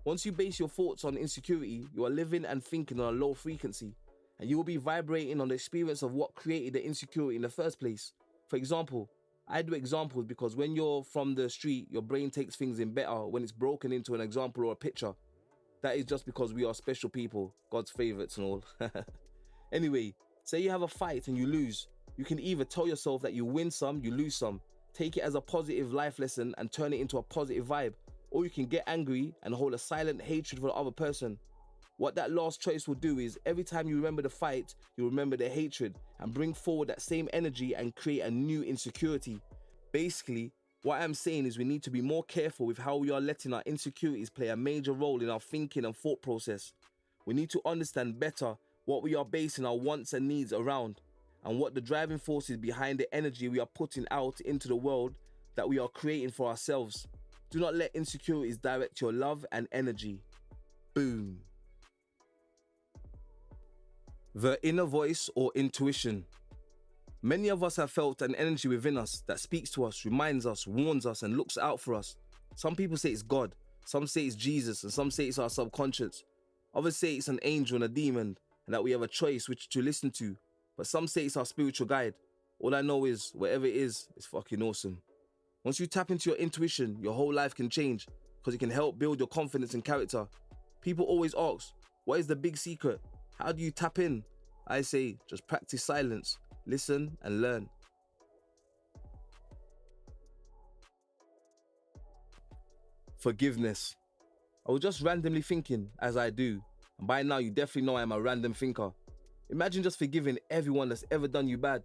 Once you base your thoughts on insecurity, you are living and thinking on a low frequency, and you will be vibrating on the experience of what created the insecurity in the first place. For example, I do examples because when you're from the street, your brain takes things in better when it's broken into an example or a picture. That is just because we are special people, God's favourites and all. Anyway, say you have a fight and you lose. You can either tell yourself that you win some, you lose some, take it as a positive life lesson and turn it into a positive vibe, or you can get angry and hold a silent hatred for the other person. What that last choice will do is every time you remember the fight, you remember the hatred and bring forward that same energy and create a new insecurity. Basically, what I'm saying is we need to be more careful with how we are letting our insecurities play a major role in our thinking and thought process. We need to understand better what we are basing our wants and needs around and what the driving force is behind the energy we are putting out into the world that we are creating for ourselves. Do not let insecurities direct your love and energy. Boom. The inner voice or intuition. Many of us have felt an energy within us that speaks to us, reminds us, warns us, and looks out for us. Some people say it's God, some say it's Jesus, and some say it's our subconscious. Others say it's an angel and a demon, and that we have a choice which to listen to. But some say it's our spiritual guide. All I know is, whatever it is, it's fucking awesome. Once you tap into your intuition, your whole life can change, because it can help build your confidence and character. People always ask, what is the big secret? How do you tap in? I say, just practice silence, listen and learn. Forgiveness. I was just randomly thinking, as I do, and by now you definitely know I'm a random thinker. Imagine just forgiving everyone that's ever done you bad.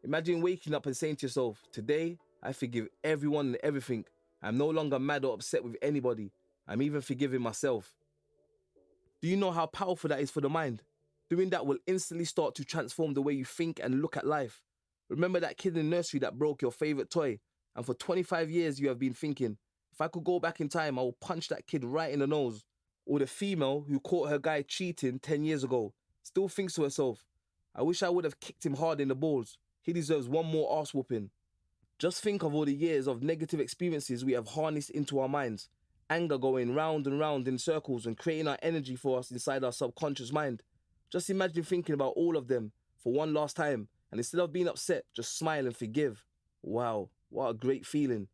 Imagine waking up and saying to yourself, today, I forgive everyone and everything. I'm no longer mad or upset with anybody. I'm even forgiving myself. Do you know how powerful that is for the mind? Doing that will instantly start to transform the way you think and look at life. Remember that kid in nursery that broke your favorite toy, and for 25 years you have been thinking, if I could go back in time, I will punch that kid right in the nose. Or the female who caught her guy cheating 10 years ago, still thinks to herself, I wish I would have kicked him hard in the balls. He deserves one more arse whooping. Just think of all the years of negative experiences we have harnessed into our minds. Anger going round and round in circles and creating our energy for us inside our subconscious mind. Just imagine thinking about all of them for one last time, and instead of being upset, just smile and forgive. Wow, what a great feeling.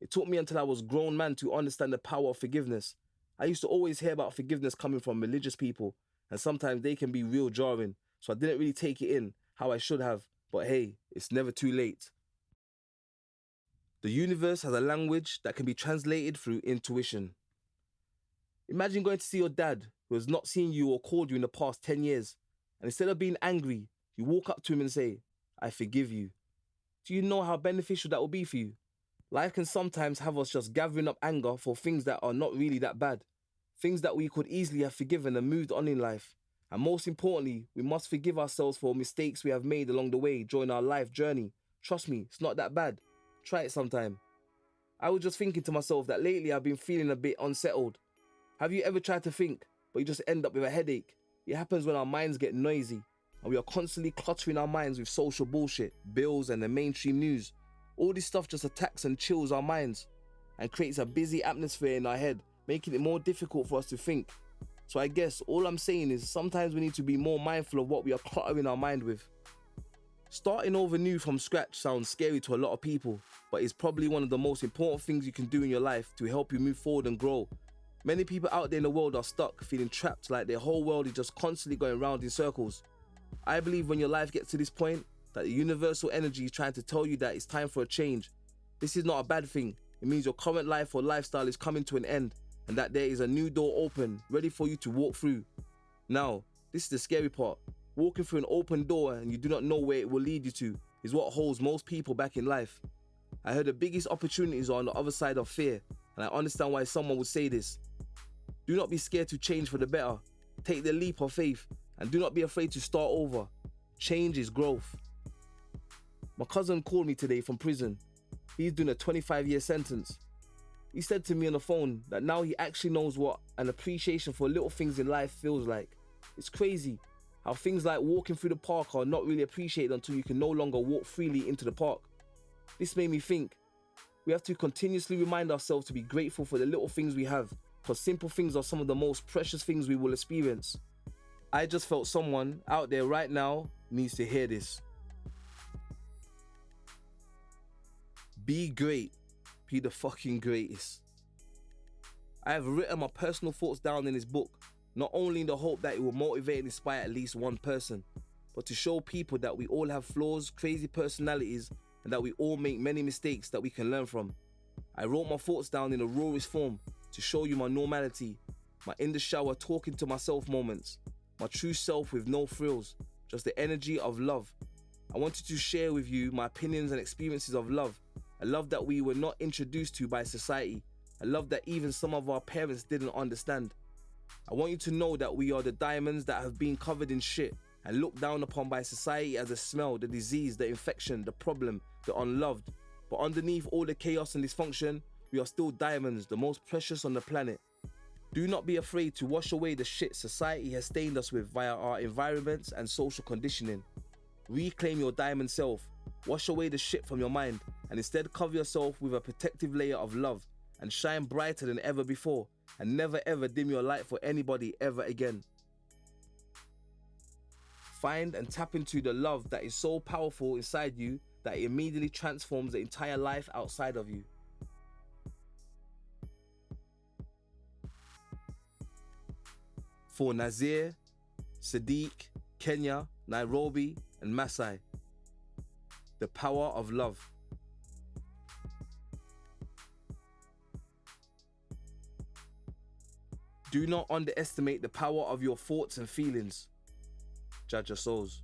It took me until I was a grown man to understand the power of forgiveness. I used to always hear about forgiveness coming from religious people, and sometimes they can be real jarring, so I didn't really take it in how I should have. But hey, it's never too late. The universe has a language that can be translated through intuition. Imagine going to see your dad who has not seen you or called you in the past 10 years, and instead of being angry, you walk up to him and say, I forgive you. Do you know how beneficial that will be for you? Life can sometimes have us just gathering up anger for things that are not really that bad, things that we could easily have forgiven and moved on in life. And most importantly, we must forgive ourselves for mistakes we have made along the way during our life journey. Trust me, it's not that bad. Try it sometime. I was just thinking to myself that lately I've been feeling a bit unsettled. Have you ever tried to think, but you just end up with a headache? It happens when our minds get noisy, and we are constantly cluttering our minds with social bullshit, bills and the mainstream news. All this stuff just attacks and chills our minds, and creates a busy atmosphere in our head, making it more difficult for us to think. So I guess all I'm saying is sometimes we need to be more mindful of what we are cluttering our mind with. Starting over new from scratch sounds scary to a lot of people, but it's probably one of the most important things you can do in your life to help you move forward and grow. Many people out there in the world are stuck, feeling trapped like their whole world is just constantly going round in circles. I believe when your life gets to this point, that the universal energy is trying to tell you that it's time for a change. This is not a bad thing. It means your current life or lifestyle is coming to an end, and that there is a new door open, ready for you to walk through. Now, this is the scary part. Walking through an open door and you do not know where it will lead you to is what holds most people back in life. I heard the biggest opportunities are on the other side of fear, and I understand why someone would say this. Do not be scared to change for the better. Take the leap of faith, and do not be afraid to start over. Change is growth. My cousin called me today from prison. He's doing a 25-year sentence. He said to me on the phone that now he actually knows what an appreciation for little things in life feels like. It's crazy how things like walking through the park are not really appreciated until you can no longer walk freely into the park. This made me think, we have to continuously remind ourselves to be grateful for the little things we have, because simple things are some of the most precious things we will experience. I just felt someone out there right now needs to hear this. Be great. Be the fucking greatest. I have written my personal thoughts down in this book, not only in the hope that it will motivate and inspire at least one person, but to show people that we all have flaws, crazy personalities, and that we all make many mistakes that we can learn from. I wrote my thoughts down in the rawest form to show you my normality, my in the shower talking to myself moments, my true self with no frills, just the energy of love. I wanted to share with you my opinions and experiences of love, a love that we were not introduced to by society, a love that even some of our parents didn't understand. I want you to know that we are the diamonds that have been covered in shit and looked down upon by society as the smell, the disease, the infection, the problem, the unloved. But underneath all the chaos and dysfunction, we are still diamonds, the most precious on the planet. Do not be afraid to wash away the shit society has stained us with via our environments and social conditioning. Reclaim your diamond self, wash away the shit from your mind, and instead cover yourself with a protective layer of love and shine brighter than ever before, and never ever dim your light for anybody ever again. Find and tap into the love that is so powerful inside you that it immediately transforms the entire life outside of you. For Nazir, Sadiq, Kenya, Nairobi, and Masai, the power of love. Do not underestimate the power of your thoughts and feelings. Judge your souls.